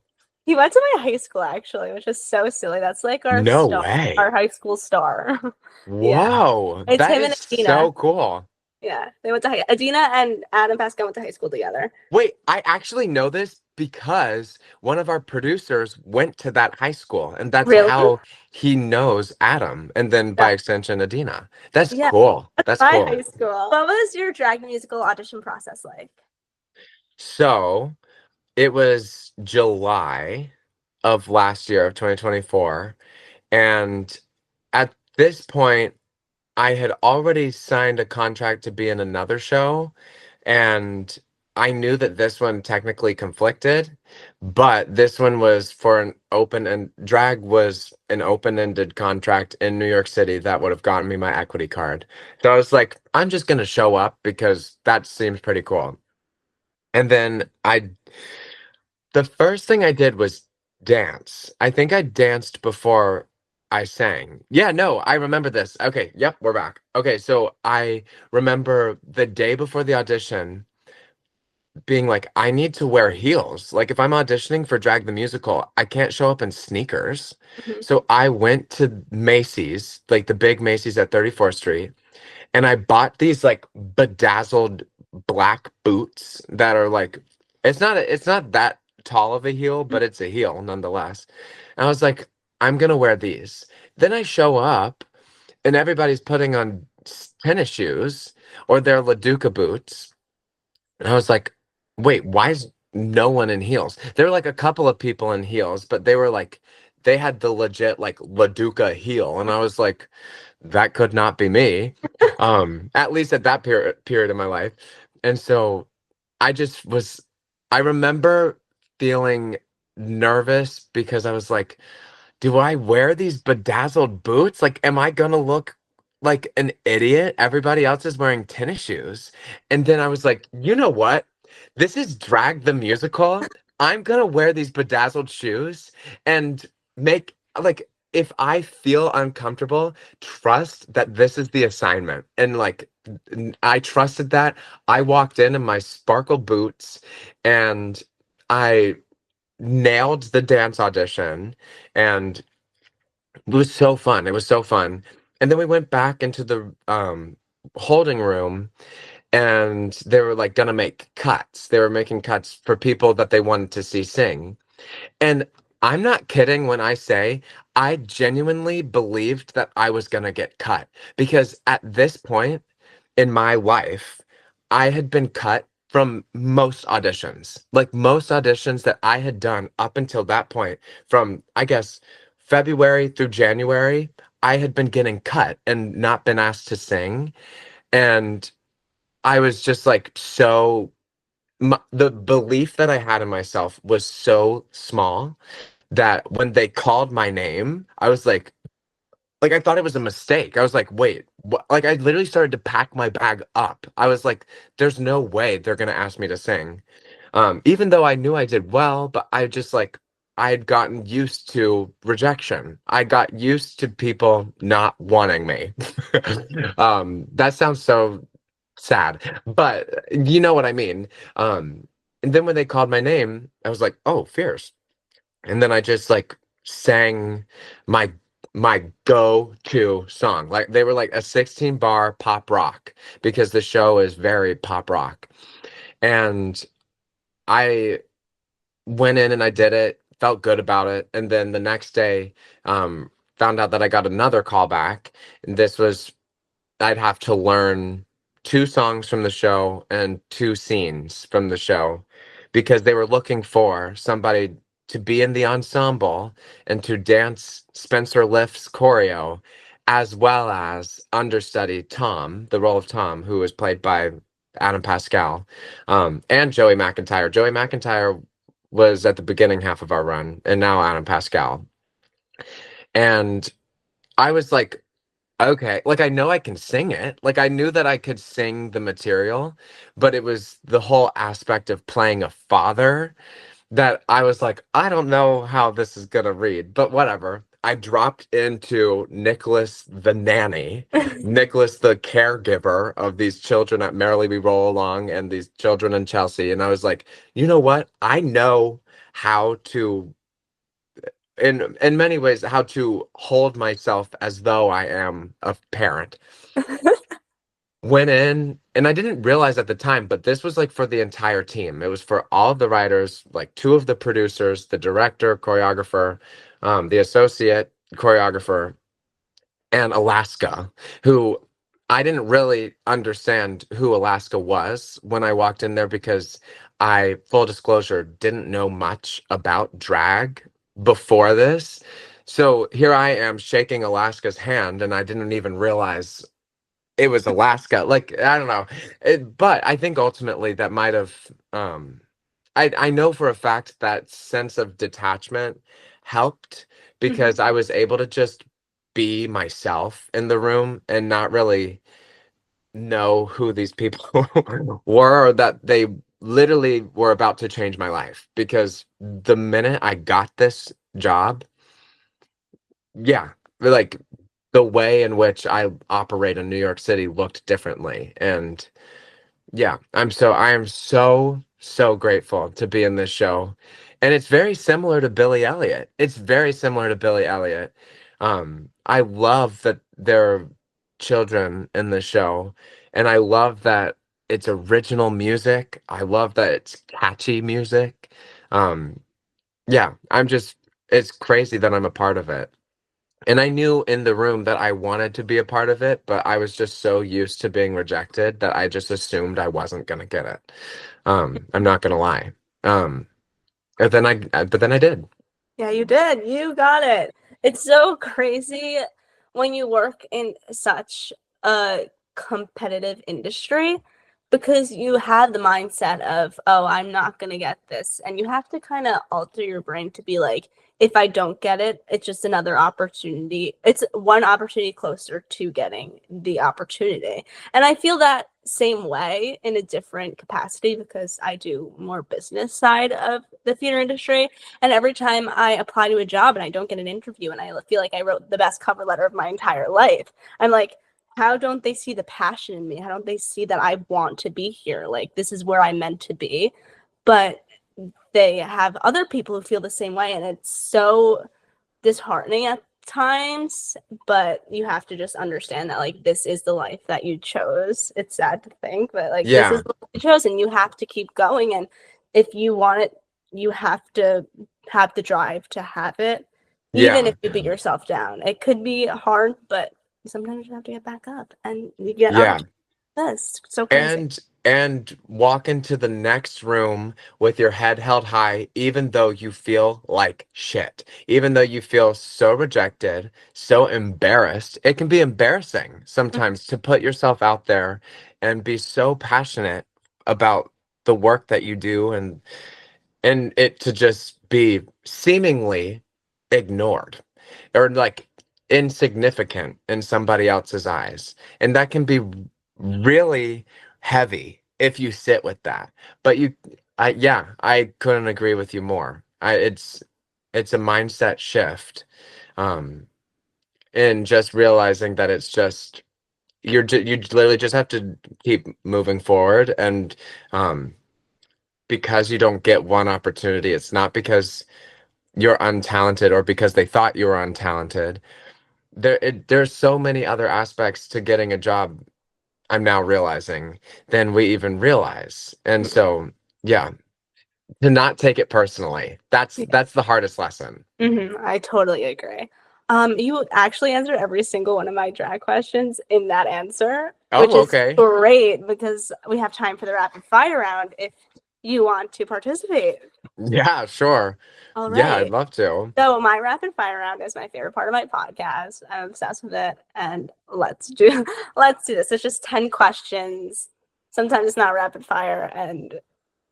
S1: he went to my high school actually, which is so silly. That's like our
S2: No
S1: star, our
S2: way.
S1: high school star. Yeah,
S2: Whoa.
S1: it's
S2: That
S1: him
S2: is
S1: and Adina.
S2: so cool.
S1: Yeah, they went to Adina and Adam Pascal went to high school together.
S2: Wait, I actually know this because one of our producers went to that high school, and that's
S1: Really?
S2: how he knows Adam, and then
S1: Yeah.
S2: by extension, Adina. That's
S1: Yeah,
S2: cool.
S1: that's
S2: That's
S1: my
S2: cool.
S1: high school. What was your Drag the Musical audition process like?
S2: So it was July of last year of 2024, and at this point, I had already signed a contract to be in another show, and I knew that this one technically conflicted, but this one was for an open, and drag was an open-ended contract in New York City that would have gotten me my equity card. So I was like, I'm just gonna show up because that seems pretty cool. And then the first thing I did was dance. I think I danced before I sang. Yeah, no, I remember this. Okay, yep, we're back. Okay, so I remember the day before the audition being like, I need to wear heels. Like, if I'm auditioning for Drag the Musical, I can't show up in sneakers.
S1: Mhm.
S2: So I went to Macy's, like the big Macy's at 34th Street, and I bought these like bedazzled black boots that are like it's not that tall of a heel, but it's a heel nonetheless. And I was like, I'm gonna wear these. Then I show up and everybody's putting on tennis shoes or their LaDuca boots. And I was like, wait, why is no one in heels? There were like a couple of people in heels, but they were like they had the legit like LaDuca heel. And I was like, that could not be me. At least at that period of my life. And so I just was I remember feeling nervous because I was like, do I wear these bedazzled boots? Like, am I gonna look like an idiot? Everybody else is wearing tennis shoes. And then I was like, you know what? This is Drag the Musical. I'm gonna wear these bedazzled shoes and make like if I feel uncomfortable, trust that this is the assignment. And like I trusted that. I walked in my sparkle boots and I nailed the dance audition, and it was so fun. It was so fun. And then we went back into the holding room, and they were like gonna make cuts. They were making cuts for people that they wanted to see sing. And I'm not kidding when I say I genuinely believed that I was gonna get cut because at this point in my life, I had been cut from most auditions. Like most auditions that I had done up until that point, from I guess February through January, I had been getting cut and not been asked to sing. And I was just like the belief that I had in myself was so small that when they called my name, I was like I thought it was a mistake. I was like, wait, what? Like I literally started to pack my bag up. I was like, there's no way they're gonna ask me to sing. Even though I knew I did well, but I just like I had gotten used to rejection. I got used to people not wanting me. That sounds so sad, but you know what I mean. And then when they called my name, I was like, oh, fierce. And then I just like sang my my go-to song. Like they were like a 16 bar pop rock because the show is very pop rock. And I went in and I did it, felt good about it. And then the next day, found out that I got another call back. And this was I'd have to learn two songs from the show and two scenes from the show because they were looking for somebody to be in the ensemble and to dance Spencer Lift's choreo, as well as understudy Tom, the role of Tom, who was played by Adam Pascal, and Joey McIntyre. Joey McIntyre was at the beginning half of our run, and now Adam Pascal. And I was like, okay, like I know I can sing it. Like I knew that I could sing the material, but it was the whole aspect of playing a father that I was like, I don't know how this is gonna read, but whatever. I dropped into Nicholas the nanny, Nicholas the caregiver of these children at Merrily We Roll Along and these children in Chelsea. And I was like, you know what? I know how to in many ways how to hold myself as though I am a parent. Went in and I didn't realize at the time, but this was like for the entire team. It was for all of the writers, like two of the producers, the director, choreographer, the associate choreographer, and Alaska, who I didn't really understand who Alaska was when I walked in there because I, full disclosure, didn't know much about drag before this. So here I am shaking Alaska's hand, and I didn't even realize it was Alaska. Like, I don't know. But I think ultimately that might have, I know for a fact that sense of detachment helped because I was able to just be myself in the room and not really know who these people were or that they literally were about to change my life. Because the minute I got this job, yeah, like the way in which I operate in New York City looked differently. And yeah, I am so grateful to be in this show. And it's very similar to Billy Elliot. It's very similar to Billy Elliot. I love that there are children in the show, and I love that it's original music. I love that it's catchy music. Um, yeah, it's crazy that I'm a part of it. And I knew in the room that I wanted to be a part of it, but I was just so used to being rejected that I just assumed I wasn't gonna get it. I'm not gonna lie. Um, but then I did.
S1: Yeah, you did. You got it. It's so crazy when you work in such a competitive industry because you have the mindset of, oh, I'm not going to get this. And you have to kind of alter your brain to be like, if I don't get it, it's just another opportunity. It's one opportunity closer to getting the opportunity. And I feel that same way in a different capacity because I do more business side of the theater industry. And every time I apply to a job and I don't get an interview and I feel like I wrote the best cover letter of my entire life, I'm like, how don't they see the passion in me? How don't they see that I want to be here? Like, this is where I'm meant to be. But they have other people who feel the same way. And it's so disheartening at times, but you have to just understand that, like, this is the life that you chose. It's sad to think, but like, this is
S2: Yeah,
S1: the life you chose and you have to keep going. And if you want it, you have to have the drive to have it, even
S2: yeah,
S1: if you beat yourself down. It could be hard, but sometimes you have to get back up and you get
S2: yeah.
S1: opportunities. That's so crazy.
S2: And walk into the next room with your head held high, even though you feel like shit, even though you feel so rejected, so embarrassed. It can be embarrassing sometimes to put yourself out there and be so passionate about the work that you do, and it to just be seemingly ignored or like insignificant in somebody else's eyes. And that can be really heavy if you sit with that. But I couldn't agree with you more. It's a mindset shift. Um, and just realizing that it's just you literally just have to keep moving forward. And um because you don't get one opportunity, it's not because you're untalented or because they thought you were untalented. There's so many other aspects to getting a job, I'm now realizing, than we even realize. And so, yeah, to not take it personally. That's the hardest lesson.
S1: I totally agree. You actually answered every single one of my drag questions in that answer, which
S2: Oh,
S1: is
S2: okay.
S1: great because we have time for the rapid fire round if you want to participate.
S2: Yeah, sure.
S1: All
S2: Yeah, I'd
S1: right.
S2: love to.
S1: So my rapid fire round is my favorite part of my podcast. I'm obsessed with it, and let's do this. It's just 10 questions. Sometimes it's not rapid fire, and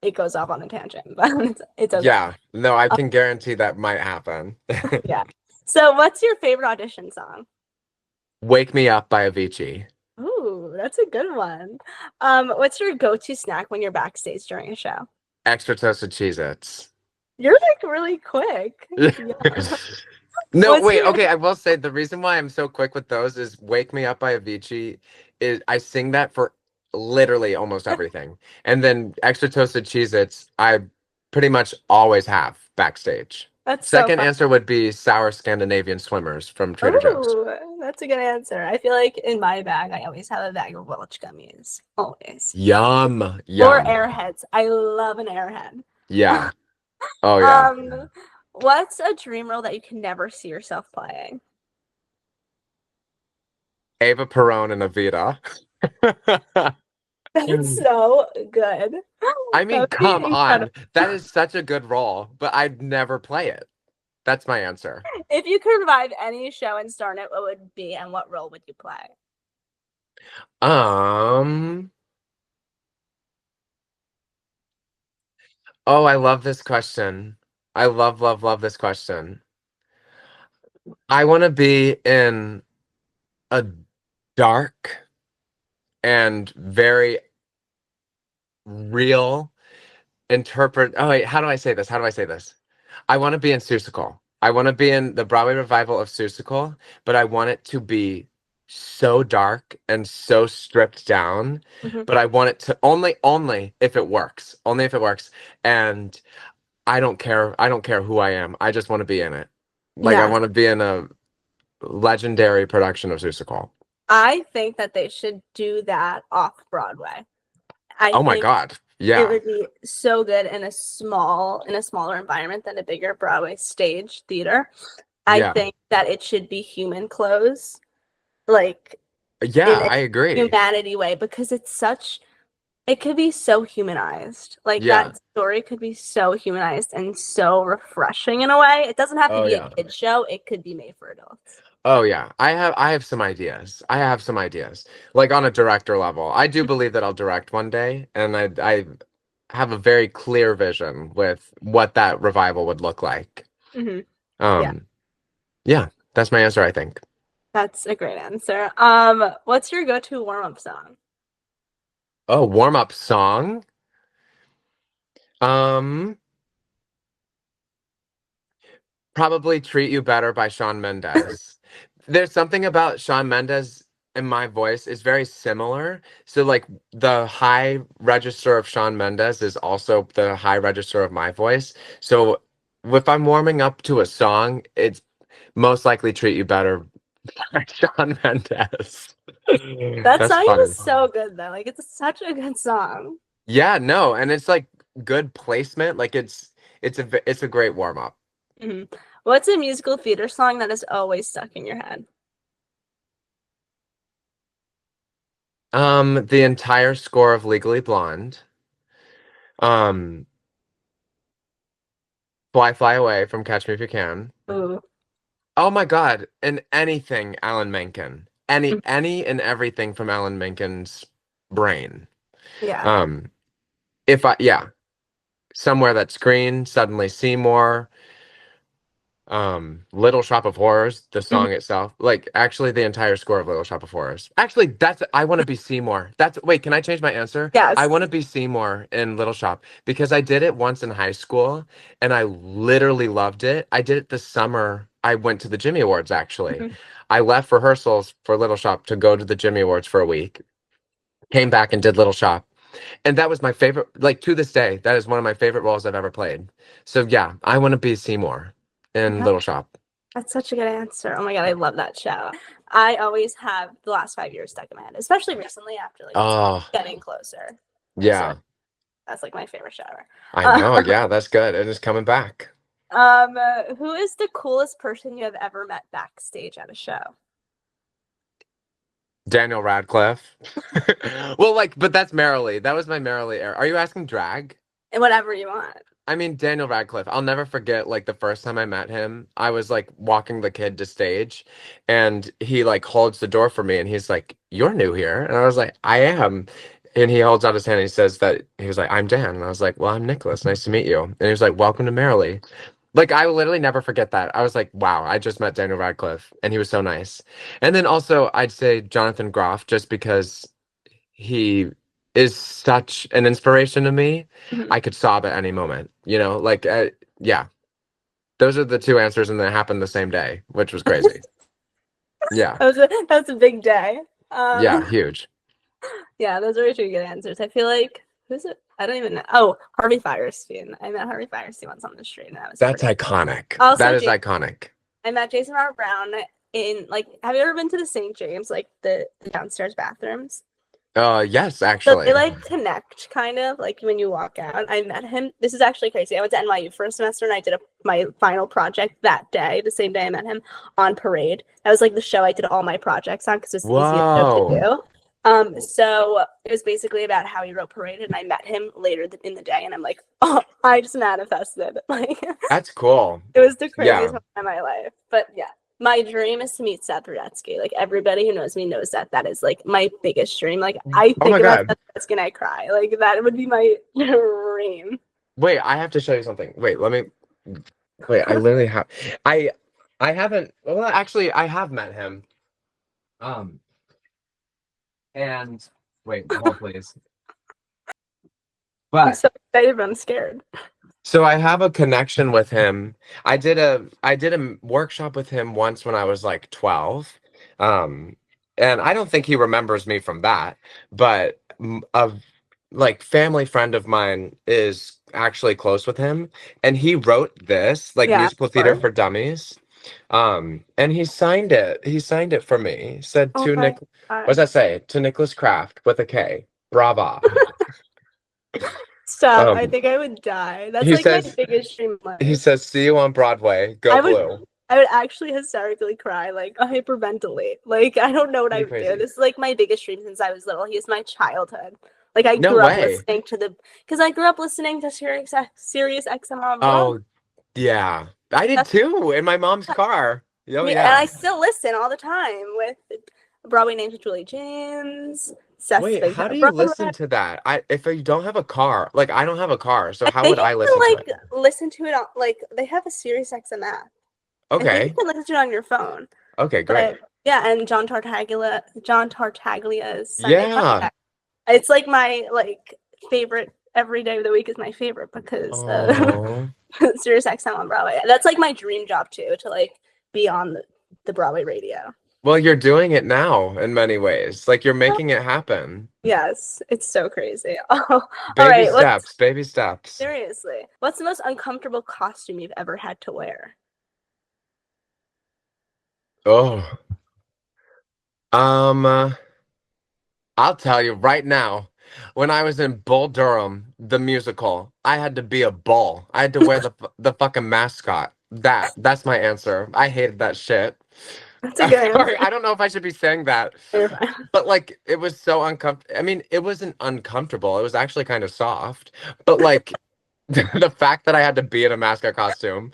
S1: it goes off on a tangent, but it's okay.
S2: Yeah, no, I can guarantee that might happen.
S1: Yeah. So, what's your favorite audition song?
S2: Wake Me Up by Avicii.
S1: Ooh, that's a good one. What's your go-to snack when you're backstage during a show?
S2: Extra toasted Cheez-Its.
S1: You're like really quick. Yeah.
S2: No,
S1: What's
S2: wait,
S1: your
S2: okay, I will say the reason why I'm so quick with those is Wake Me Up by Avicii is I sing that for literally almost everything. And then Extra Toasted Cheez-Its, I pretty much always have backstage.
S1: That's so
S2: Second
S1: fun.
S2: answer would be Sour Scandinavian Swimmers from Trader Joe's.
S1: Ooh, that's a good answer. I feel like in my bag, I always have a bag of Welch gummies. Always.
S2: Yum,
S1: Or
S2: yum.
S1: airheads. I love an airhead.
S2: Yeah. Oh yeah.
S1: Um, what's a dream role that you can never see yourself playing?
S2: Ava Perón and Evita.
S1: That's so good.
S2: I
S1: That
S2: mean,
S1: would be
S2: come
S1: incredible.
S2: on. That is such a good role, but I'd never play it. That's my answer.
S1: If you could revive any show and star in it, what would it be and what role would you play?
S2: Um, oh, I love this question. I love, love, love this question. I want to be in a dark and very real oh wait, how do I say this? How do I say this? I want to be in Seussical. I want to be in the Broadway revival of Seussical, but I want it to be so dark and so stripped down.
S1: Mhm.
S2: But I want it to only if it works. Only if it works. And I don't care who I am. I just want to be in it. Like I
S1: Yes,
S2: want to be in a legendary production of Seussical.
S1: I think that they should do that off Broadway. I
S2: Oh my
S1: think
S2: God.
S1: it
S2: Yeah.
S1: would be so good in a smaller environment than a bigger Broadway stage theater. I
S2: Yeah.
S1: think that it should be human clothes, like
S2: Yeah,
S1: in a
S2: I agree.
S1: humanity way, because it could be so humanized. Like
S2: Yeah.
S1: that story could be so humanized and so refreshing in a way. It doesn't have to
S2: Oh
S1: be a
S2: yeah.
S1: kid show. It could be made for adults.
S2: Oh yeah. I have some ideas. I have some ideas. Like on a director level. I do believe that I'll direct one day, and I have a very clear vision with what that revival would look like.
S1: Hmm. Yeah,
S2: Um yeah, that's my answer, I think.
S1: that's a great answer. What's your go-to warm-up song?
S2: Oh, warm-up song. Um Probably Treat You Better by Shawn Mendes. There's something about Shawn Mendes and my voice is very similar. So like the high register of Shawn Mendes is also the high register of my voice. So if I'm warming up to a song, it's most likely Treat You Better by Shawn Mendes.
S1: That
S2: That's
S1: song
S2: funny.
S1: is so good though. Like it's such a good song.
S2: Yeah, no, and it's like good placement. Like it's a great warm up.
S1: Hmm. What's a musical theater song that is always stuck in your head?
S2: The entire score of Legally Blonde. Um, Fly Fly Away from Catch Me If You Can.
S1: Ooh.
S2: Oh my God, and anything Alan Menken. Any and everything from Alan Menken's brain.
S1: Yeah.
S2: Um, if I yeah, Somewhere That's Green, Suddenly Seymour, Little Shop of Horrors, the
S1: Mhm.
S2: song itself, like actually the entire score of Little Shop of Horrors. Actually, that's I Want to Be Seymour. That's Wait, can I change my answer? I
S1: Yes.
S2: Want to Be Seymour in Little Shop because I did it once in high school and I literally loved it. I did it the summer I went to the Jimmy Awards actually.
S1: Mhm.
S2: I left rehearsals for Little Shop to go to the Jimmy Awards for a week. Came back and did Little Shop. And that was my favorite, like to this day, that is one of my favorite roles I've ever played. So yeah, I Want to Be Seymour in
S1: Yeah,
S2: Little Shop.
S1: that's such a good answer. Oh my God, I love that show. I always have the last 5 years stuck in my head, especially recently after like it's
S2: Oh,
S1: getting closer. So
S2: yeah,
S1: that's like my favorite show
S2: I
S1: ever.
S2: know. Yeah, that's good. It is coming back.
S1: Who is the coolest person you have ever met backstage at a show?
S2: Daniel Radcliffe. Well, but that's Merrily. That was my Merrily era. Are you asking drag?
S1: And whatever you want.
S2: I mean, Daniel Radcliffe. I'll never forget, like, the first time I met him. I was, like, walking the kid to stage, and he, like, holds the door for me, and he's like, "You're new here." And I was like, "I am." And he holds out his hand, and he says that, he was like, "I'm Dan." And I was like, "Well, I'm Nicholas. Nice to meet you." And he was like, "Welcome to Merrily." Like, I will literally never forget that. I was like, wow, I just met Daniel Radcliffe, and he was so nice. And then also, I'd say Jonathan Groff, just because he is such an inspiration to me.
S1: Mhm.
S2: I could sob at any moment, yeah. Those are the two answers, and they happened the same day, which was crazy. Yeah,
S1: That was a big day.
S2: yeah,
S1: Um,
S2: huge.
S1: yeah, those are two good answers. I feel like who's it? I don't even know. Oh, Harvey Firestein. I met Harvey Firestein once on the street, and that was
S2: That's
S1: pretty.
S2: iconic.
S1: Also,
S2: That is iconic.
S1: I met Jason Robert Brown in like. Have you ever been to the St. James, like the downstairs bathrooms?
S2: Yes,
S1: So they
S2: actually.
S1: like connect kind of like when you walk out. I met him. This is actually crazy. I went to NYU for a semester and I did my final project that day, the same day I met him on Parade. That was like the show I did all my projects on because it's the easiest show to
S2: Whoa,
S1: do. So it was basically about how he wrote Parade, and I met him later in the day, and I'm like, oh, I just manifested. Like
S2: that's cool.
S1: it was the craziest
S2: Yeah.
S1: moment of my life. But yeah, my dream is to meet Seth Rudetsky. Like everybody who knows me knows that that is like my biggest dream. Like I
S2: Oh
S1: think
S2: my
S1: about
S2: God.
S1: Seth Rudetsky and I cry. Like that would be my dream.
S2: Wait, I have to show you something. Wait, I literally have I I haven't well actually I have met him. Um and wait, hold please.
S1: I'm
S2: But
S1: so excited, but I'm scared.
S2: so I have a connection with him. I did a workshop with him once when I was like 12. Um and I don't think he remembers me from that, but a like family friend of mine is actually close with him, and he wrote this like
S1: Yeah,
S2: musical theater
S1: sure.
S2: for dummies. And he signed it. He signed it for me. He said
S1: Oh
S2: to
S1: my
S2: Nick, what does
S1: god.
S2: that say? To Nicholas Kraft with a K. Brava.
S1: Stop. I
S2: Um,
S1: think I would die. That's
S2: he
S1: like my
S2: says
S1: biggest dream in
S2: he
S1: life.
S2: says, see you on Broadway. Go
S1: I would
S2: blue.
S1: I would actually hysterically cry, like hyperventilate. Like I don't know what I
S2: Pretty
S1: would do.
S2: crazy.
S1: This is like my biggest dream since I was little. He is my childhood. Like I
S2: No
S1: grew up
S2: way.
S1: listening to because I grew up listening to Sirius XM on Broadway.
S2: Oh, yeah. I did
S1: That's
S2: too in my mom's car. Oh
S1: me, and
S2: yeah.
S1: I still listen all the time with Broadway names with Julie James, Seth's
S2: Wait,
S1: Big
S2: how
S1: Time
S2: do you
S1: Broadway.
S2: listen to that? If you don't have a car, like I don't have a car, so
S1: I
S2: how would
S1: think you
S2: I
S1: can
S2: listen to
S1: like
S2: it?
S1: listen to it on like they have a Sirius XM app. I think you
S2: Okay.
S1: can listen to it on your phone.
S2: Okay, great.
S1: But yeah, and John Tartaglia's Sunday Fun
S2: Yeah.
S1: Fact. It's like my like favorite every day of the week is my favorite because
S2: Oh.
S1: Sirius XM on Broadway. That's like my dream job too, to like be on the Broadway radio.
S2: Well, you're doing it now in many ways. Like you're making it happen.
S1: Yes, it's so crazy. Oh, all
S2: Baby
S1: right, what's
S2: steps, baby steps.
S1: seriously? What's the most uncomfortable costume you've ever had to wear?
S2: Oh. Um, uh, I'll tell you right now, when I was in Bull Durham, the musical, I had to be a bull. I had to wear the fucking mascot. That's my answer. I hated that shit.
S1: That's a good
S2: Sorry,
S1: answer.
S2: I don't know if I should be saying that,
S1: You're fine.
S2: but like it was so uncomfortable. I mean, it wasn't uncomfortable. It was actually kind of soft. But like the fact that I had to be in a mascot costume,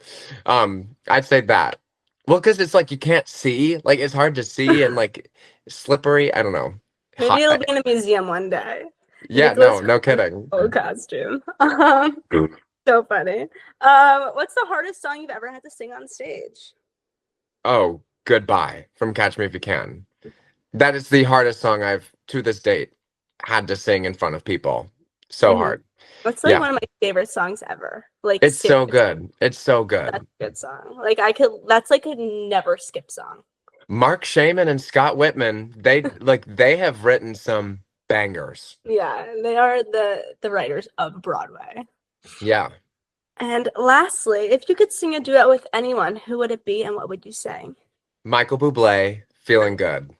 S2: I'd say that. Well, because it's like you can't see, like it's hard to see and like slippery. I don't know.
S1: Maybe
S2: Hot.
S1: it'll be in a museum one day.
S2: Yeah,
S1: Nicholas
S2: no
S1: Kraft's
S2: kidding.
S1: full costume. So funny. What's the hardest song you've ever had to sing on stage?
S2: Oh, Goodbye from Catch Me If You Can. That is the hardest song I've to this date had to sing in front of people. So
S1: Hmm.
S2: hard.
S1: That's like
S2: Yeah.
S1: one of my favorite songs ever. Like
S2: It's so
S1: serious,
S2: good. It's so
S1: that's
S2: good.
S1: a good song. Like I could. That's like a never skip song.
S2: Mark Shaman and Scott Whitman, they have written some bangers.
S1: Yeah, they are the writers of Broadway.
S2: Yeah.
S1: And lastly, if you could sing a duet with anyone, who would it be and what would you sing?
S2: Michael Bublé, Feeling Good.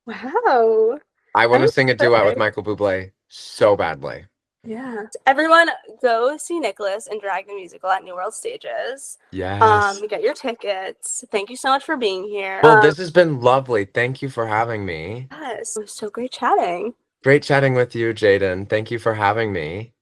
S1: Wow.
S2: I want to
S1: I'm
S2: sing a duet with
S1: excited.
S2: Michael Bublé so badly.
S1: Yeah. Everyone go see Nicholas and Drag the Musical at New World Stages.
S2: Yes.
S1: Get your tickets. Thank you so much for being here.
S2: Well, this has been lovely. Thank you for having me.
S1: Yes, it was so great chatting.
S2: Great chatting with you, Jaden. Thank you for having me.